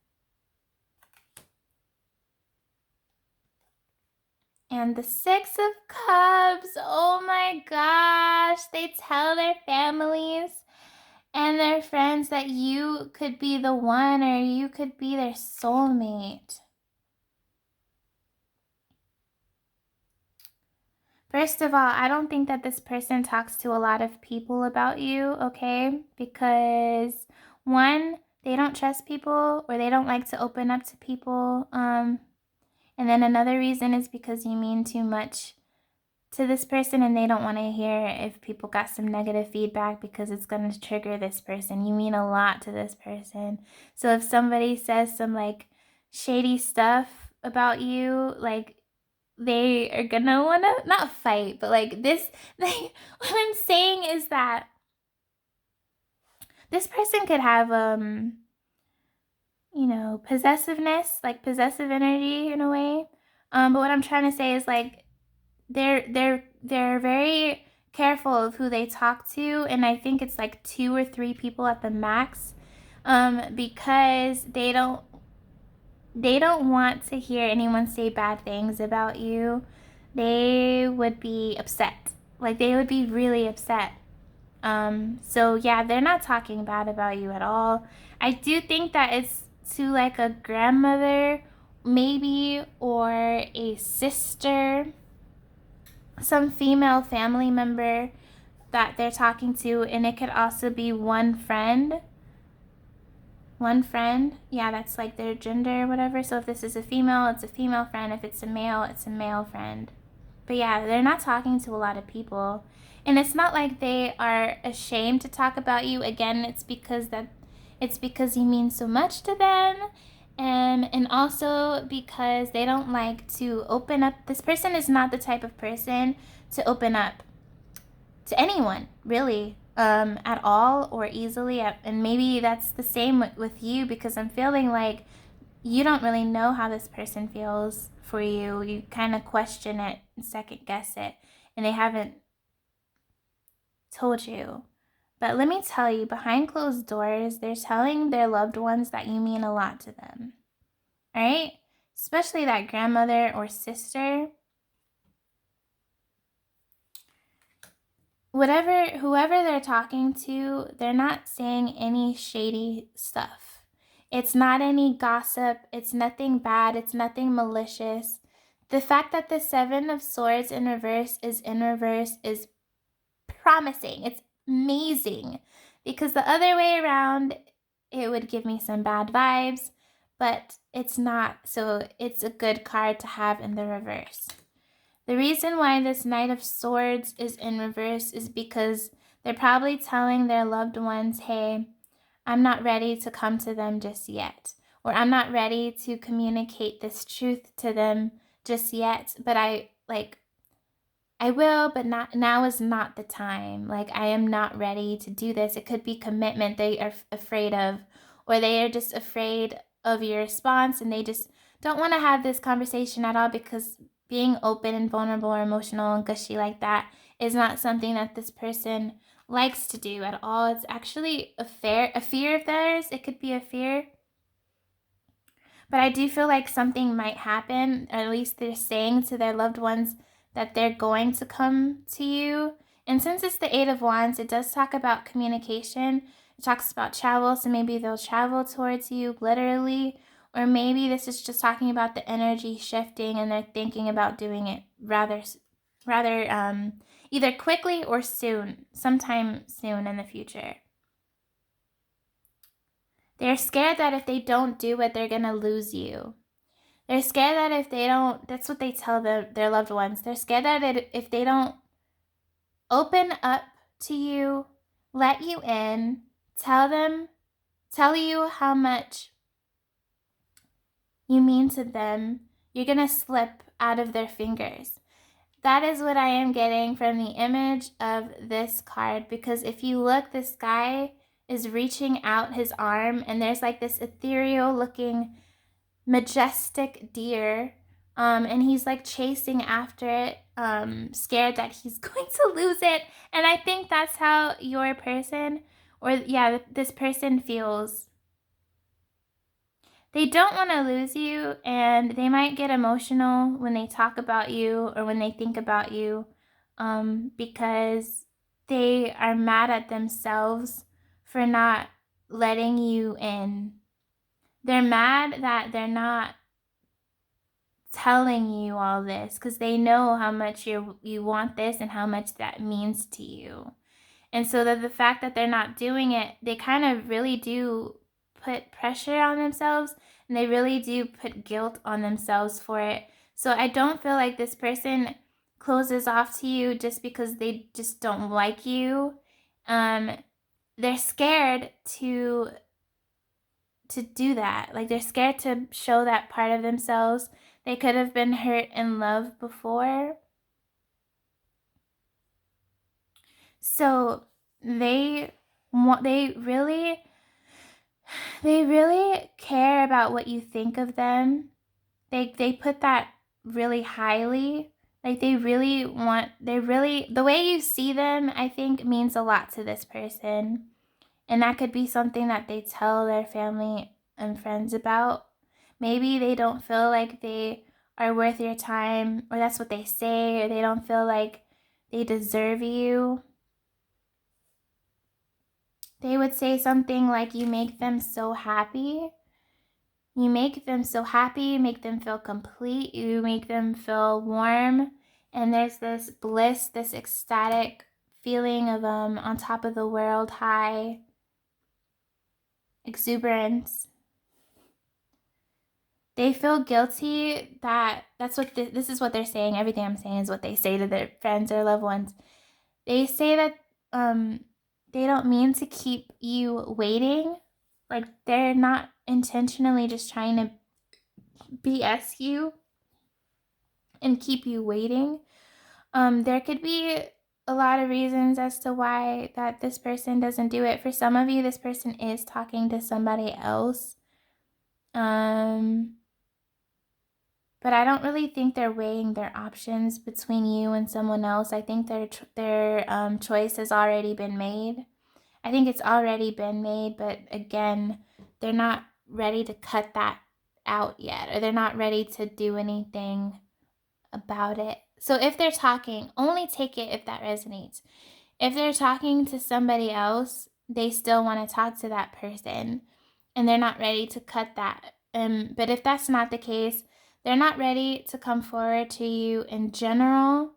And the Six of Cups. Oh my gosh. They tell their families and their friends that you could be the one, or you could be their soulmate. First of all, I don't think that this person talks to a lot of people about you, okay? Because one, they don't trust people, or they don't like to open up to people. And then another reason is because you mean too much to this person, and they don't want to hear if people got some negative feedback because it's going to trigger this person. You mean a lot to this person. So if somebody says some like shady stuff about you, like, they are gonna want to not fight, but like this, like, what I'm saying is that this person could have you know, possessiveness, like possessive energy in a way. But what I'm trying to say is like they're very careful of who they talk to, and I think it's like 2 or 3 people at the max, because they don't want to hear anyone say bad things about you. They would be upset. Like, they would be really upset. So yeah, they're not talking bad about you at all. I do think that it's to like a grandmother, maybe, or a sister, some female family member that they're talking to, and it could also be one friend. Yeah, that's like their gender or whatever. So if this is a female, it's a female friend. If it's a male friend. But yeah, they're not talking to a lot of people. And it's not like they are ashamed to talk about you. Again, it's because you mean so much to them. And also because they don't like to open up. This person is not the type of person to open up to anyone, really. At all or easily. And maybe that's the same with you, because I'm feeling like you don't really know how this person feels for you. You kind of question it and second guess it, and they haven't told you. But let me tell you, behind closed doors, they're telling their loved ones that you mean a lot to them. All right? Especially that grandmother or sister. Whoever they're talking to, they're not saying any shady stuff. It's not any gossip. It's nothing bad. It's nothing malicious. The fact that the Seven of Swords in reverse is promising. It's amazing. Because the other way around, it would give me some bad vibes, but it's not. So it's a good card to have in the reverse. The reason why this Knight of Swords is in reverse is because they're probably telling their loved ones, hey, I'm not ready to come to them just yet. Or I'm not ready to communicate this truth to them just yet. But I will, but not now is not the time. Like, I am not ready to do this. It could be commitment they are afraid of, or they are just afraid of your response and they just don't want to have this conversation at all, because being open and vulnerable or emotional and gushy like that is not something that this person likes to do at all. It's actually a fear of theirs. It could be a fear. But I do feel like something might happen, or at least they're saying to their loved ones that they're going to come to you. And since it's the Eight of Wands, it does talk about communication. It talks about travel, so maybe they'll travel towards you literally, or maybe this is just talking about the energy shifting and they're thinking about doing it rather either quickly or soon, sometime soon in the future. They're scared that if they don't do it, they're going to lose you. They're scared that if they don't, that's what they tell their loved ones. They're scared that if they don't open up to you, let you in, tell you how much you mean to them, you're going to slip out of their fingers. That is what I am getting from the image of this card, because if you look, this guy is reaching out his arm and there's like this ethereal looking majestic deer, and he's like chasing after it, scared that he's going to lose it. And I think that's how your person, or yeah, this person feels. They don't want to lose you, and they might get emotional when they talk about you or when they think about you, because they are mad at themselves for not letting you in. They're mad that they're not telling you all this, because they know how much you want this and how much that means to you. And so that the fact that they're not doing it, they kind of really do put pressure on themselves, and they really do put guilt on themselves for it. So I don't feel like this person closes off to you just because they just don't like you. They're scared to do that. Like, they're scared to show that part of themselves. They could have been hurt in love before. So they really care about what you think of them. They put that really highly. Like, the way you see them, I think, means a lot to this person. And that could be something that they tell their family and friends about. Maybe they don't feel like they are worth your time, or that's what they say, or they don't feel like they deserve you. They would say something like, you make them so happy. You make them so happy, you make them feel complete, you make them feel warm. And there's this bliss, this ecstatic feeling of on top of the world, high exuberance. They feel guilty that's what this is what they're saying. Everything I'm saying is what they say to their friends or loved ones. They say that they don't mean to keep you waiting. Like, they're not intentionally just trying to BS you and keep you waiting. There could be a lot of reasons as to why that this person doesn't do it. For some of you, this person is talking to somebody else. But I don't really think they're weighing their options between you and someone else. I think their choice has already been made. I think it's already been made, but again, they're not ready to cut that out yet, or they're not ready to do anything about it. So if they're talking, only take it if that resonates. If they're talking to somebody else, they still want to talk to that person, and they're not ready to cut that. But if that's not the case, they're not ready to come forward to you in general,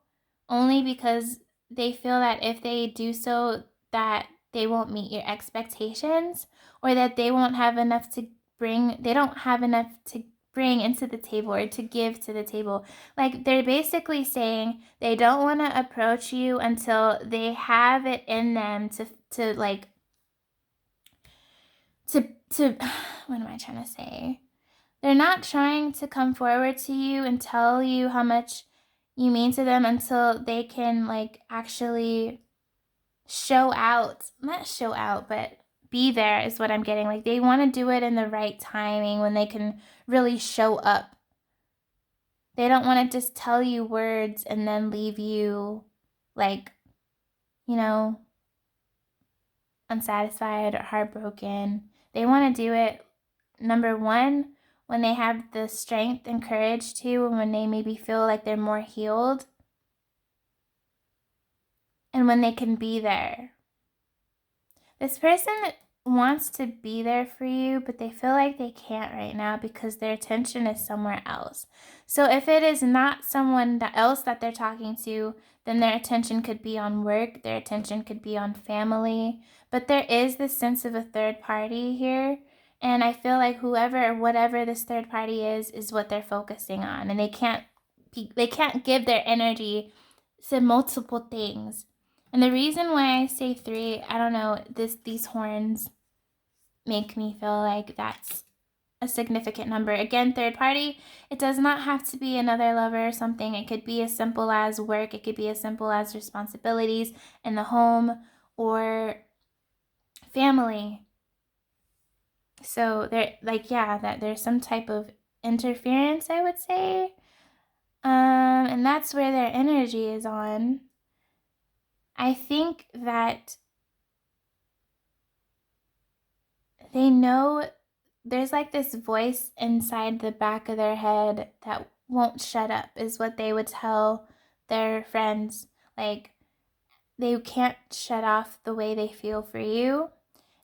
only because they feel that if they do so, that they won't meet your expectations, or that they won't have enough to bring. They don't have enough to bring into the table or to give to the table. Like, they're basically saying they don't want to approach you until they have it in them to what am I trying to say? They're not trying to come forward to you and tell you how much you mean to them until they can actually show out. Not show out, but be there is what I'm getting. Like, they want to do it in the right timing when they can really show up. They don't want to just tell you words and then leave you unsatisfied or heartbroken. They want to do it, number one, when they have the strength and courage to, and when they maybe feel like they're more healed, and when they can be there. This person wants to be there for you, but they feel like they can't right now because their attention is somewhere else. So if it is not someone else that they're talking to, then their attention could be on work, their attention could be on family, but there is this sense of a third party here, and I feel like whoever or whatever this third party is what they're focusing on, and they can't give their energy to multiple things. And the reason why I say 3, I don't know, these horns make me feel like that's a significant number. Again, third party, it does not have to be another lover or something. It could be as simple as work. It could be as simple as responsibilities in the home or family. So that there's some type of interference, I would say. And that's where their energy is on. I think that they know there's this voice inside the back of their head that won't shut up, is what they would tell their friends. They can't shut off the way they feel for you.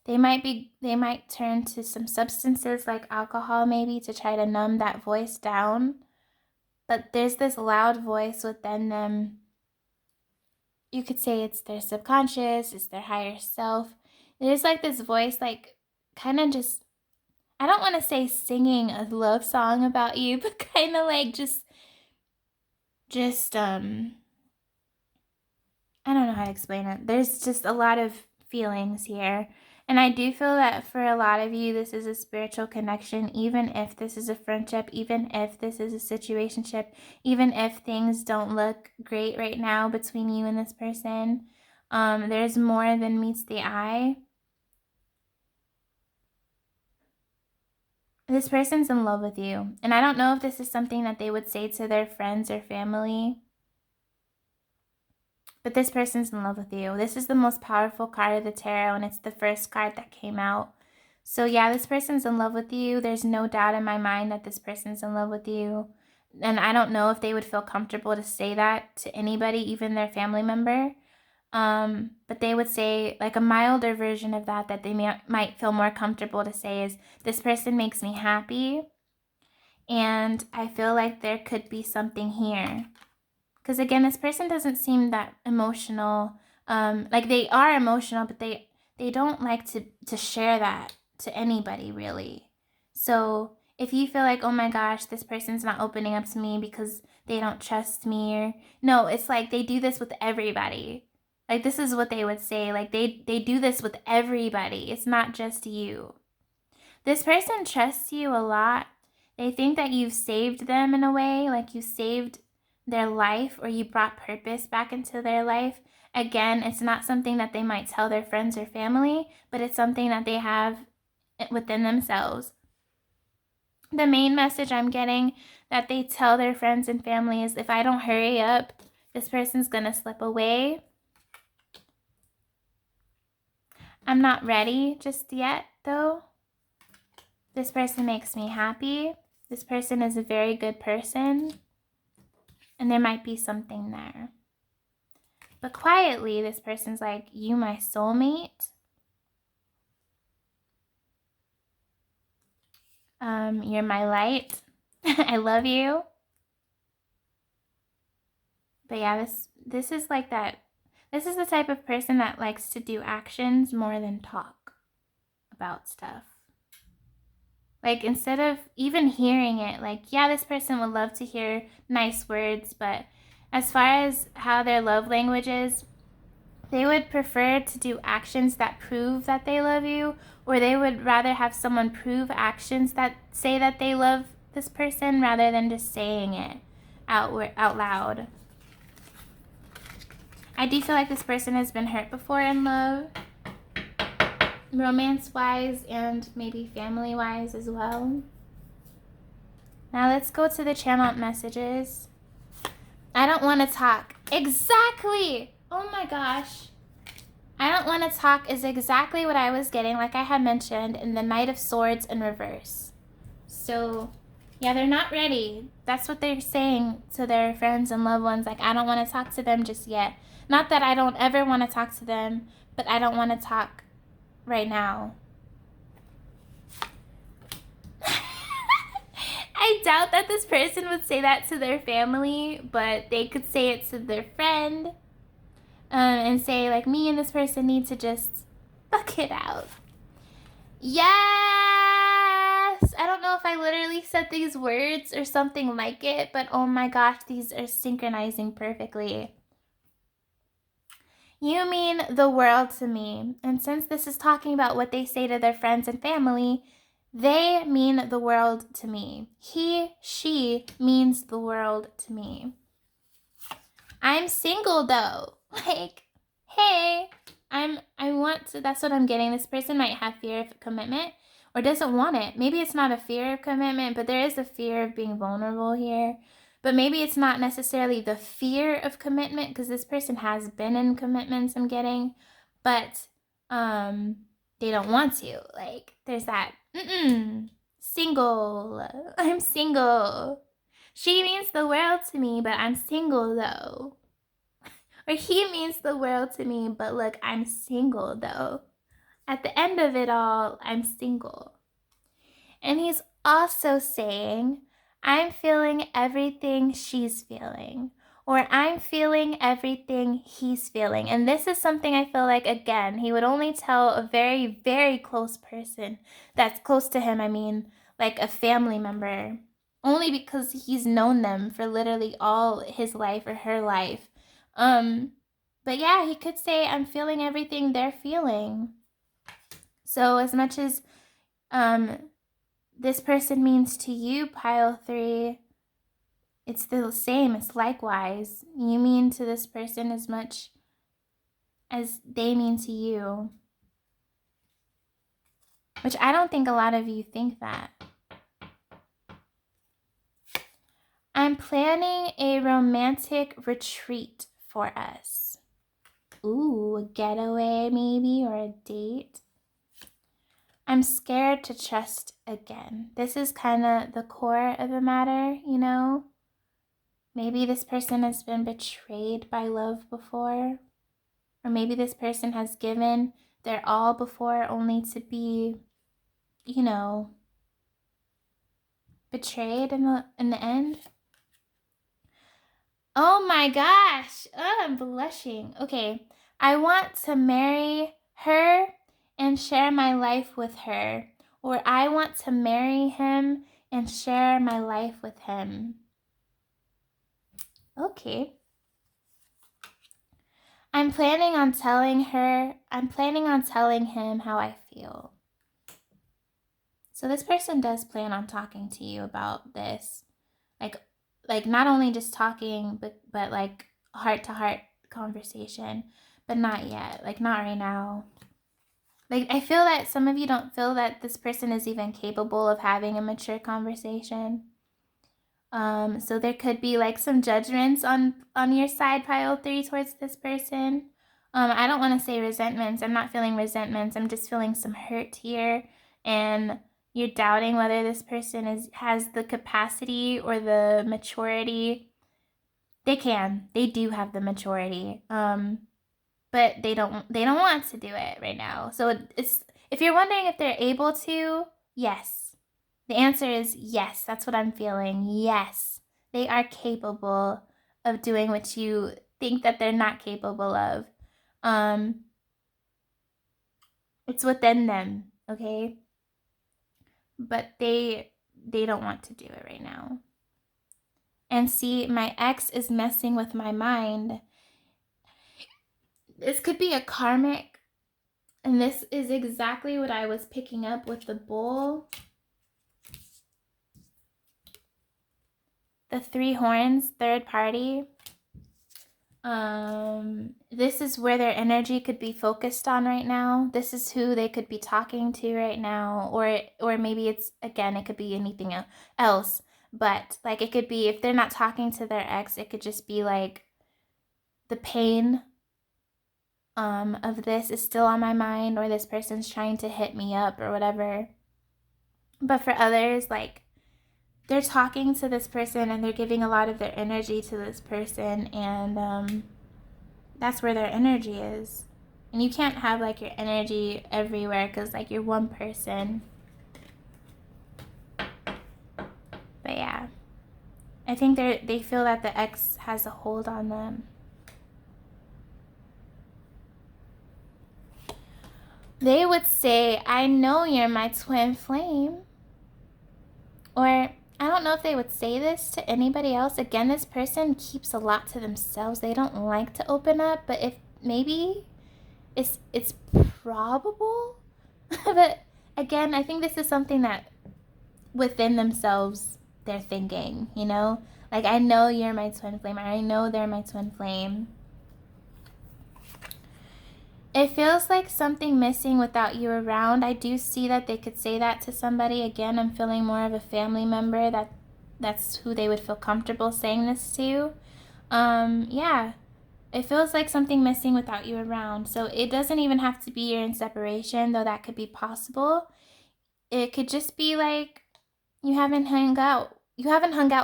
They might turn to some substances like alcohol maybe to try to numb that voice down. But there's this loud voice within them. You could say it's their subconscious, it's their higher self. There's this voice kind of just, I don't want to say singing a love song about you, but kind of I don't know how to explain it. There's just a lot of feelings here. And I do feel that for a lot of you, this is a spiritual connection, even if this is a friendship, even if this is a situationship, even if things don't look great right now between you and this person. There's more than meets the eye. This person's in love with you. And I don't know if this is something that they would say to their friends or family, but this person's in love with you. This is the most powerful card of the tarot, and it's the first card that came out. So yeah, this person's in love with you. There's no doubt in my mind that this person's in love with you. And I don't know if they would feel comfortable to say that to anybody, even their family member. But they would say a milder version of that they might feel more comfortable to say is, this person makes me happy, and I feel like there could be something here. Because again, this person doesn't seem that emotional. They are emotional, but they don't like to share that to anybody, really. So if you feel like, oh my gosh, this person's not opening up to me because they don't trust me, or no, it's they do this with everybody. This is what they would say. They do this with everybody. It's not just you. This person trusts you a lot. They think that you've saved them in a way, you saved their life, or you brought purpose back into their life. Again, it's not something that they might tell their friends or family, but it's something that they have within themselves. The main message I'm getting that they tell their friends and family is, if I don't hurry up, this person's gonna slip away. I'm not ready just yet, though. This person makes me happy. This person is a very good person. And there might be something there. But quietly, this person's like, you my soulmate. You're my light. I love you. But yeah, this is like that. This is the type of person that likes to do actions more than talk about stuff. Like, instead of even hearing it, like, yeah, this person would love to hear nice words, but as far as how their love language is, they would prefer to do actions that prove that they love you, or they would rather have someone prove actions that say that they love this person rather than just saying it out loud. I do feel like this person has been hurt before in love, romance-wise and maybe family-wise as well. Now let's go to the channel messages. I don't want to talk. Exactly! Oh my gosh. I don't want to talk is exactly what I was getting, like I had mentioned, in the Knight of Swords in reverse. So, yeah, they're not ready. That's what they're saying to their friends and loved ones. Like, I don't want to talk to them just yet. Not that I don't ever want to talk to them, but I don't want to talk right now. I doubt that this person would say that to their family, but they could say it to their friend. And say, like, me and this person need to just fuck it out. Yes! I don't know if I literally said these words or something like it, but oh my gosh, these are synchronizing perfectly. You mean the world to me. And since this is talking about what they say to their friends and family, they mean the world to me. He, she means the world to me. I'm single though. Like, hey, I want to, that's what I'm getting. This person might have fear of commitment or doesn't want it. Maybe it's not a fear of commitment, but there is a fear of being vulnerable here. But maybe it's not necessarily the fear of commitment, because this person has been in commitments, I'm getting, but they don't want to. Like, there's that, single. I'm single. She means the world to me, but I'm single though. Or he means the world to me, but look, I'm single though. At the end of it all, I'm single. And he's also saying, I'm feeling everything she's feeling, or I'm feeling everything he's feeling. And this is something I feel like, again, he would only tell a very, very close person that's close to him. I mean, like a family member, only because he's known them for literally all his life or her life. But yeah, he could say, I'm feeling everything they're feeling. So as much as this person means to you, pile 3, it's the same. It's likewise. You mean to this person as much as they mean to you. Which I don't think a lot of you think that. I'm planning a romantic retreat for us. Ooh, a getaway maybe, or a date. I'm scared to trust again. This is kind of the core of the matter, you know? Maybe this person has been betrayed by love before. Or maybe this person has given their all before only to be, you know, betrayed in the end. Oh my gosh. Oh, I'm blushing. Okay. I want to marry her and share my life with her. Or I want to marry him and share my life with him. Okay. I'm planning on telling him how I feel. So this person does plan on talking to you about this. Like not only just talking, but like heart-to-heart conversation. But not yet. Like not right now. Like I feel that some of you don't feel that this person is even capable of having a mature conversation. So there could be like some judgments on your side, pile 3, towards this person. I don't want to say resentments. I'm not feeling resentments. I'm just feeling some hurt here. And you're doubting whether this person has the capacity or the maturity. They do have the maturity. But they don't want to do it right now. So it's, if you're wondering if they're able to, yes. The answer is yes. That's what I'm feeling. Yes. They are capable of doing what you think that they're not capable of. It's within them, okay? But they don't want to do it right now. And see, my ex is messing with my mind. This could be a karmic, and this is exactly what I was picking up with the bull. The 3 horns, third party. This is where their energy could be focused on right now. This is who they could be talking to right now. Or maybe it's, again, it could be anything else. But like, it could be, if they're not talking to their ex, it could just be like the pain of this is still on my mind, or this person's trying to hit me up or whatever. But for others, like, they're talking to this person and they're giving a lot of their energy to this person, and that's where their energy is. And you can't have like your energy everywhere because like you're one person. But yeah, I think they feel that the ex has a hold on them. They would say, I know you're my twin flame. Or I don't know if they would say this to anybody else. Again, this person keeps a lot to themselves. They don't like to open up, but if maybe it's probable. But again, I think this is something that within themselves they're thinking, you know? Like, I know you're my twin flame. I know they're my twin flame. It feels like something missing without you around. I do see that they could say that to somebody. Again, I'm feeling more of a family member that's who they would feel comfortable saying this to. Yeah. It feels like something missing without you around. So it doesn't even have to be you're in separation, though that could be possible. It could just be like you haven't hung out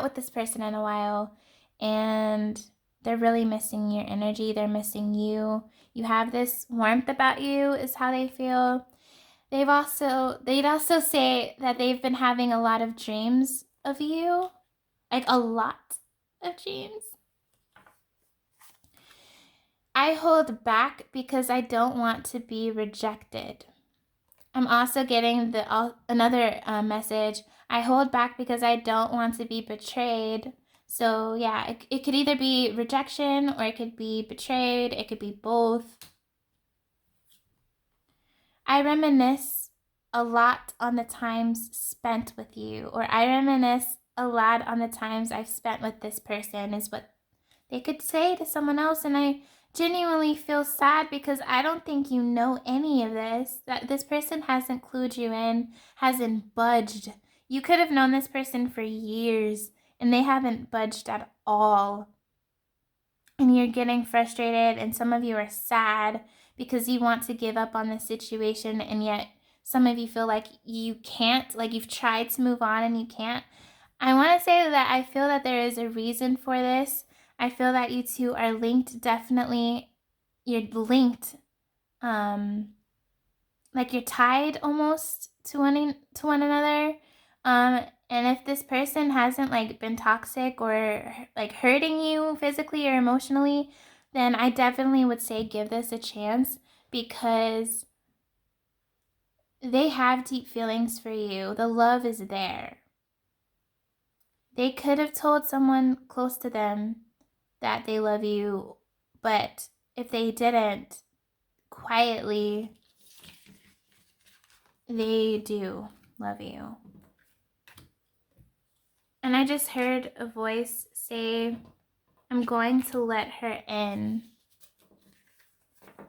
with this person in a while, and they're really missing your energy. They're missing you. You have this warmth about you is how they feel. They'd also say that they've been having a lot of dreams of you. Like a lot of dreams. I hold back because I don't want to be rejected. I'm also getting another message. I hold back because I don't want to be betrayed. So yeah, it could either be rejection or it could be betrayed. It could be both. I reminisce a lot on the times spent with you, or I reminisce a lot on the times I've spent with this person, is what they could say to someone else. And I genuinely feel sad because I don't think you know any of this, that this person hasn't clued you in, hasn't budged. You could have known this person for years and they haven't budged at all. And you're getting frustrated, and some of you are sad because you want to give up on the situation, and yet some of you feel like you can't, like you've tried to move on and you can't. I want to say that I feel that there is a reason for this. I feel that you two are linked, definitely. You're linked. Like you're tied almost to one another. And if this person hasn't like been toxic or like hurting you physically or emotionally, then I definitely would say give this a chance, because they have deep feelings for you. The love is there. They could have told someone close to them that they love you, but if they didn't, quietly, they do love you. And I just heard a voice say, I'm going to let her in.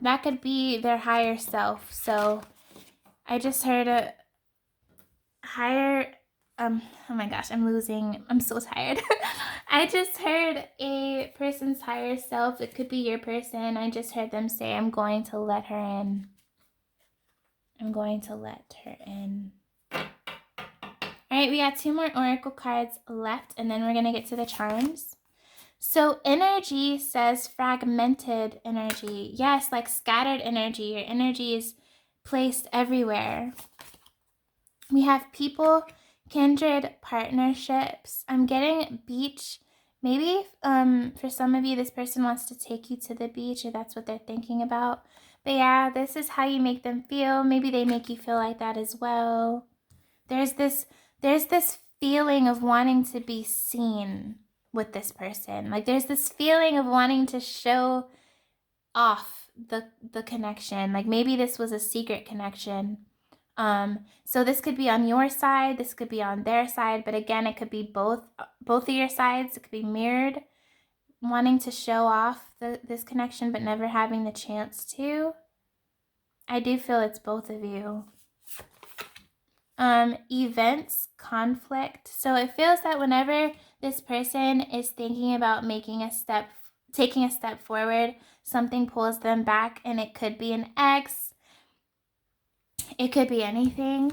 That could be their higher self. So I just heard a higher, oh my gosh, I'm so tired. I just heard a person's higher self. It could be your person. I just heard them say, I'm going to let her in. I'm going to let her in. All right, we got 2 more oracle cards left, and then we're going to get to the charms. So energy says fragmented energy. Yes, like scattered energy. Your energy is placed everywhere. We have people, kindred, partnerships. I'm getting beach. Maybe for some of you, this person wants to take you to the beach, or that's what they're thinking about. But yeah, this is how you make them feel. Maybe they make you feel like that as well. There's this feeling of wanting to be seen with this person. Like there's this feeling of wanting to show off the connection. Like maybe this was a secret connection. So this could be on your side, this could be on their side, but again, it could be both of your sides. It could be mirrored, wanting to show off this connection, but never having the chance to. I do feel it's both of you. Events, conflict. So it feels that whenever this person is thinking about taking a step forward, something pulls them back, and it could be an ex. It could be anything.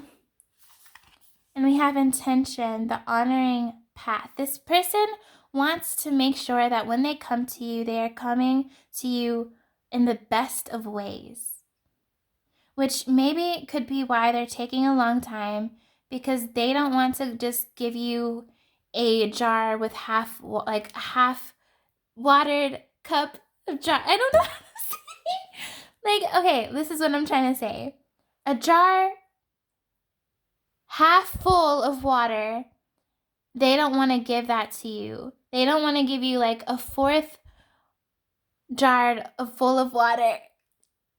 And we have intention, the honoring path. This person wants to make sure that when they come to you, they are coming to you in the best of ways. Which maybe could be why they're taking a long time, because they don't want to just give you a jar with half watered cup of jar. I don't know how to say. Like, okay, this is what I'm trying to say. A jar half full of water, they don't want to give that to you. They don't want to give you like a 4th jar full of water.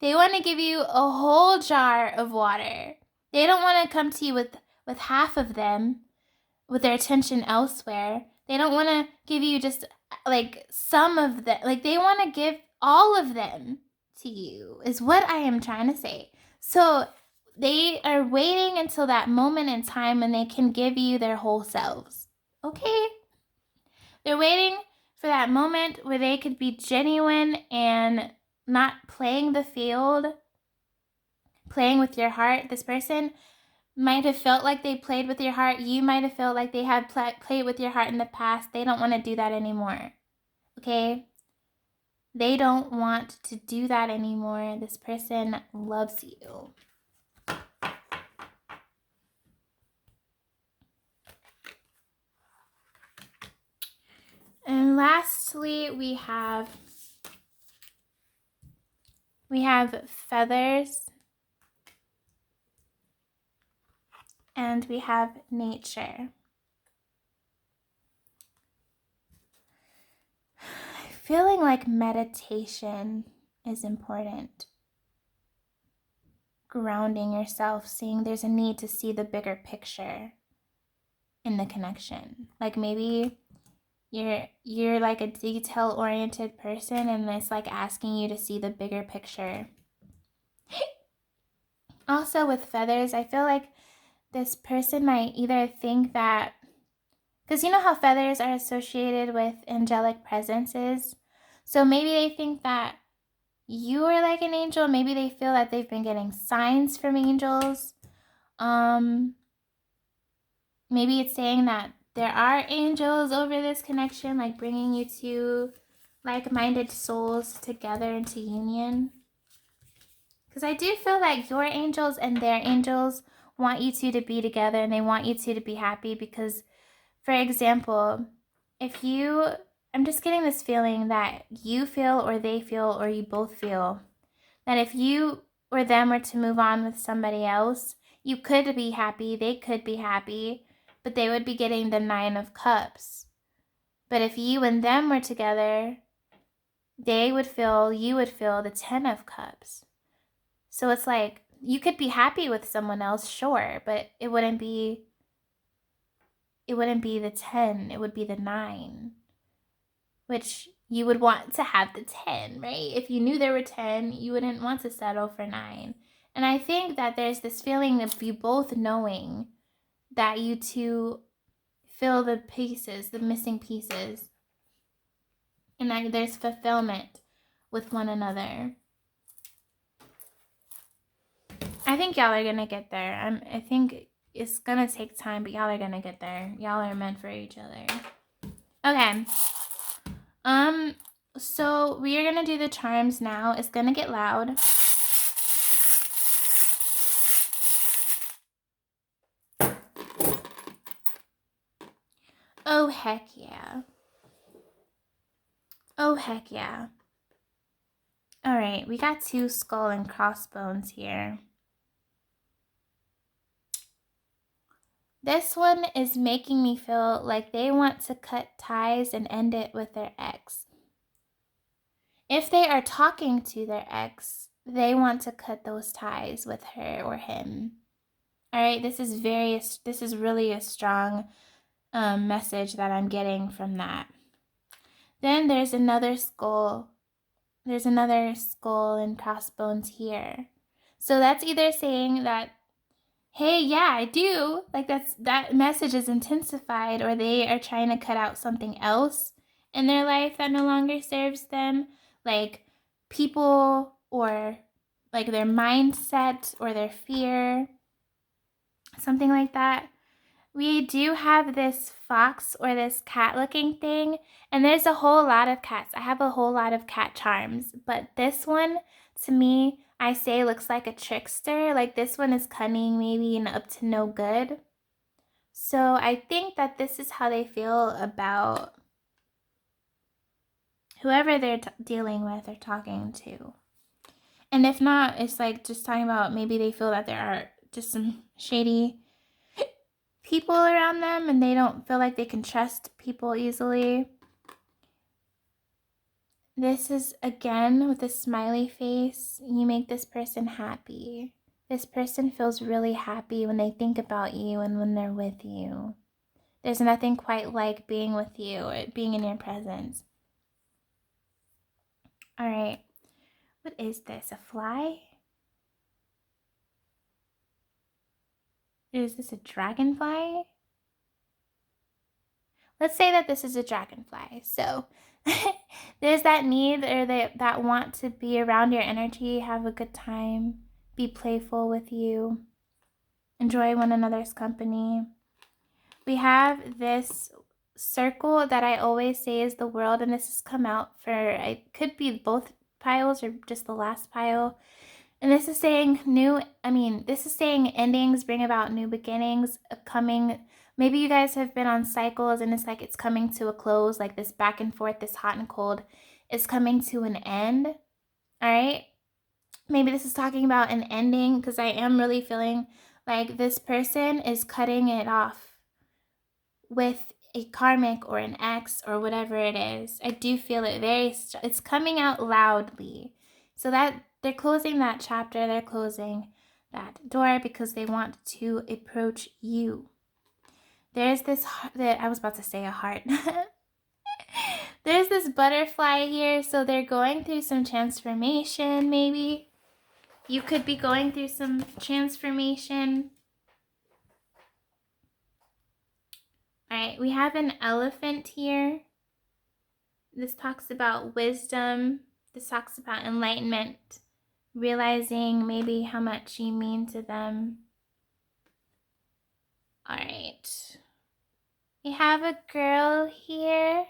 They want to give you a whole jar of water. They don't want to come to you with half of them, with their attention elsewhere. They don't want to give you just like some of them. Like they want to give all of them to you, is what I am trying to say. So they are waiting until that moment in time when they can give you their whole selves. Okay? They're waiting for that moment where they could be genuine and not playing the field, playing with your heart. This person might have felt like they played with your heart. You might have felt like they had played with your heart in the past. They don't want to do that anymore. Okay? They don't want to do that anymore. This person loves you. And lastly, we have feathers, and we have nature. Feeling like meditation is important. Grounding yourself, seeing there's a need to see the bigger picture in the connection. Like maybe you're like a detail-oriented person, and it's like asking you to see the bigger picture. Also with feathers, I feel like this person might either think that, because you know how feathers are associated with angelic presences, so maybe they think that you are like an angel. Maybe they feel that they've been getting signs from angels. Maybe it's saying that there are angels over this connection, like bringing you two like-minded souls together into union. Because I do feel like your angels and their angels want you two to be together, and they want you two to be happy. Because, for example, I'm just getting this feeling that you feel, or they feel, or you both feel, that if you or them were to move on with somebody else, you could be happy, they could be happy, but they would be getting the 9 of Cups. But if you and them were together, you would feel the 10 of Cups. So it's like, you could be happy with someone else, sure, but it wouldn't be the 10, it would be the 9. Which you would want to have the 10, right? If you knew there were 10, you wouldn't want to settle for 9. And I think that there's this feeling of you both knowing that you two fill the pieces, the missing pieces. And that there's fulfillment with one another. I think y'all are gonna get there. I think it's gonna take time, but y'all are gonna get there. Y'all are meant for each other. Okay. So we are gonna do the charms now. It's gonna get loud. Oh, heck yeah. Oh, heck yeah. All right, we got 2 skull and crossbones here. This one is making me feel like they want to cut ties and end it with their ex. If they are talking to their ex, they want to cut those ties with her or him. All right, this is really a strong message that I'm getting from that. Then there's another skull. There's another skull and crossbones here. So that's either saying that, hey, yeah, I do. Like that message is intensified, or they are trying to cut out something else in their life that no longer serves them, like people or like their mindset or their fear, something like that. We do have this fox or this cat looking thing, and there's a whole lot of cats. I have a whole lot of cat charms, but this one, to me, I say looks like a trickster. Like this one is cunning maybe and up to no good. So I think that this is how they feel about whoever they're dealing with or talking to. And if not, it's like just talking about maybe they feel that there are just some shady people around them and they don't feel like they can trust people easily. This is, again, with a smiley face, you make this person happy. This person feels really happy when they think about you and when they're with you. There's nothing quite like being with you or being in your presence. All right. What is this? A fly? Is this a dragonfly? Let's say that this is a dragonfly. So there's that need or that want to be around your energy, have a good time, be playful with you, enjoy one another's company. We have this circle that I always say is the world, and this has come out for, it could be both piles or just the last pile. And this is saying this is saying endings bring about new beginnings, coming. Maybe you guys have been on cycles and it's like it's coming to a close, like this back and forth, this hot and cold is coming to an end. All right. Maybe this is talking about an ending, because I am really feeling like this person is cutting it off with a karmic or an ex or whatever it is. I do feel it it's coming out loudly. So that they're closing that chapter, they're closing that door because they want to approach you. There's this, I was about to say a heart. There's this butterfly here, so they're going through some transformation, maybe. You could be going through some transformation. All right, we have an elephant here. This talks about wisdom. This talks about enlightenment, realizing maybe how much you mean to them. All right. We have a girl here,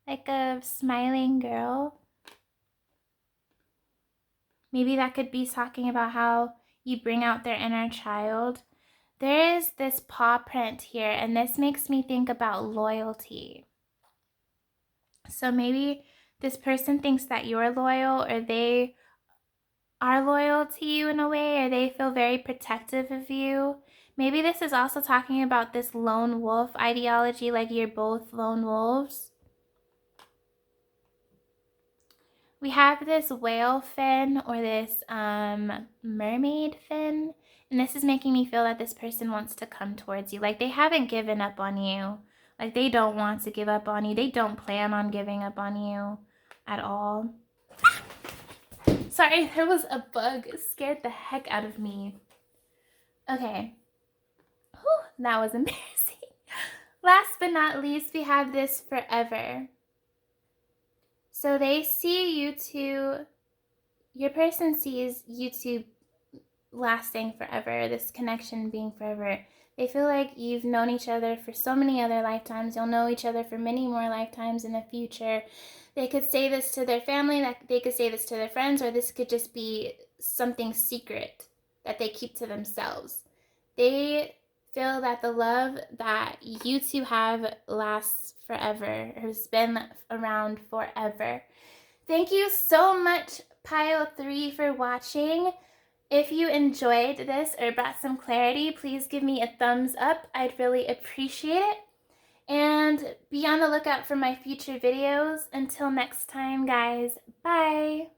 like a smiling girl. Maybe that could be talking about how you bring out their inner child. There is this paw print here, and this makes me think about loyalty. So maybe this person thinks that you're loyal, or they are loyal to you in a way, or they feel very protective of you. Maybe this is also talking about this lone wolf ideology, like you're both lone wolves. We have this whale fin or this mermaid fin, and this is making me feel that this person wants to come towards you. Like they haven't given up on you. Like they don't want to give up on you. They don't plan on giving up on you at all. Sorry, there was a bug. It scared the heck out of me. Okay. Whew, that was embarrassing. last but not least, we have this forever. So they see you two, your person sees you two lasting forever, this connection being forever. They feel like you've known each other for so many other lifetimes. You'll know each other for many more lifetimes in the future. They could say this to their family, they could say this to their friends, or this could just be something secret that they keep to themselves. They feel that the love that you two have lasts forever, has been around forever. Thank you so much, Pile 3, for watching. If you enjoyed this or brought some clarity, please give me a thumbs up. I'd really appreciate it. And be on the lookout for my future videos. Until next time, guys, bye!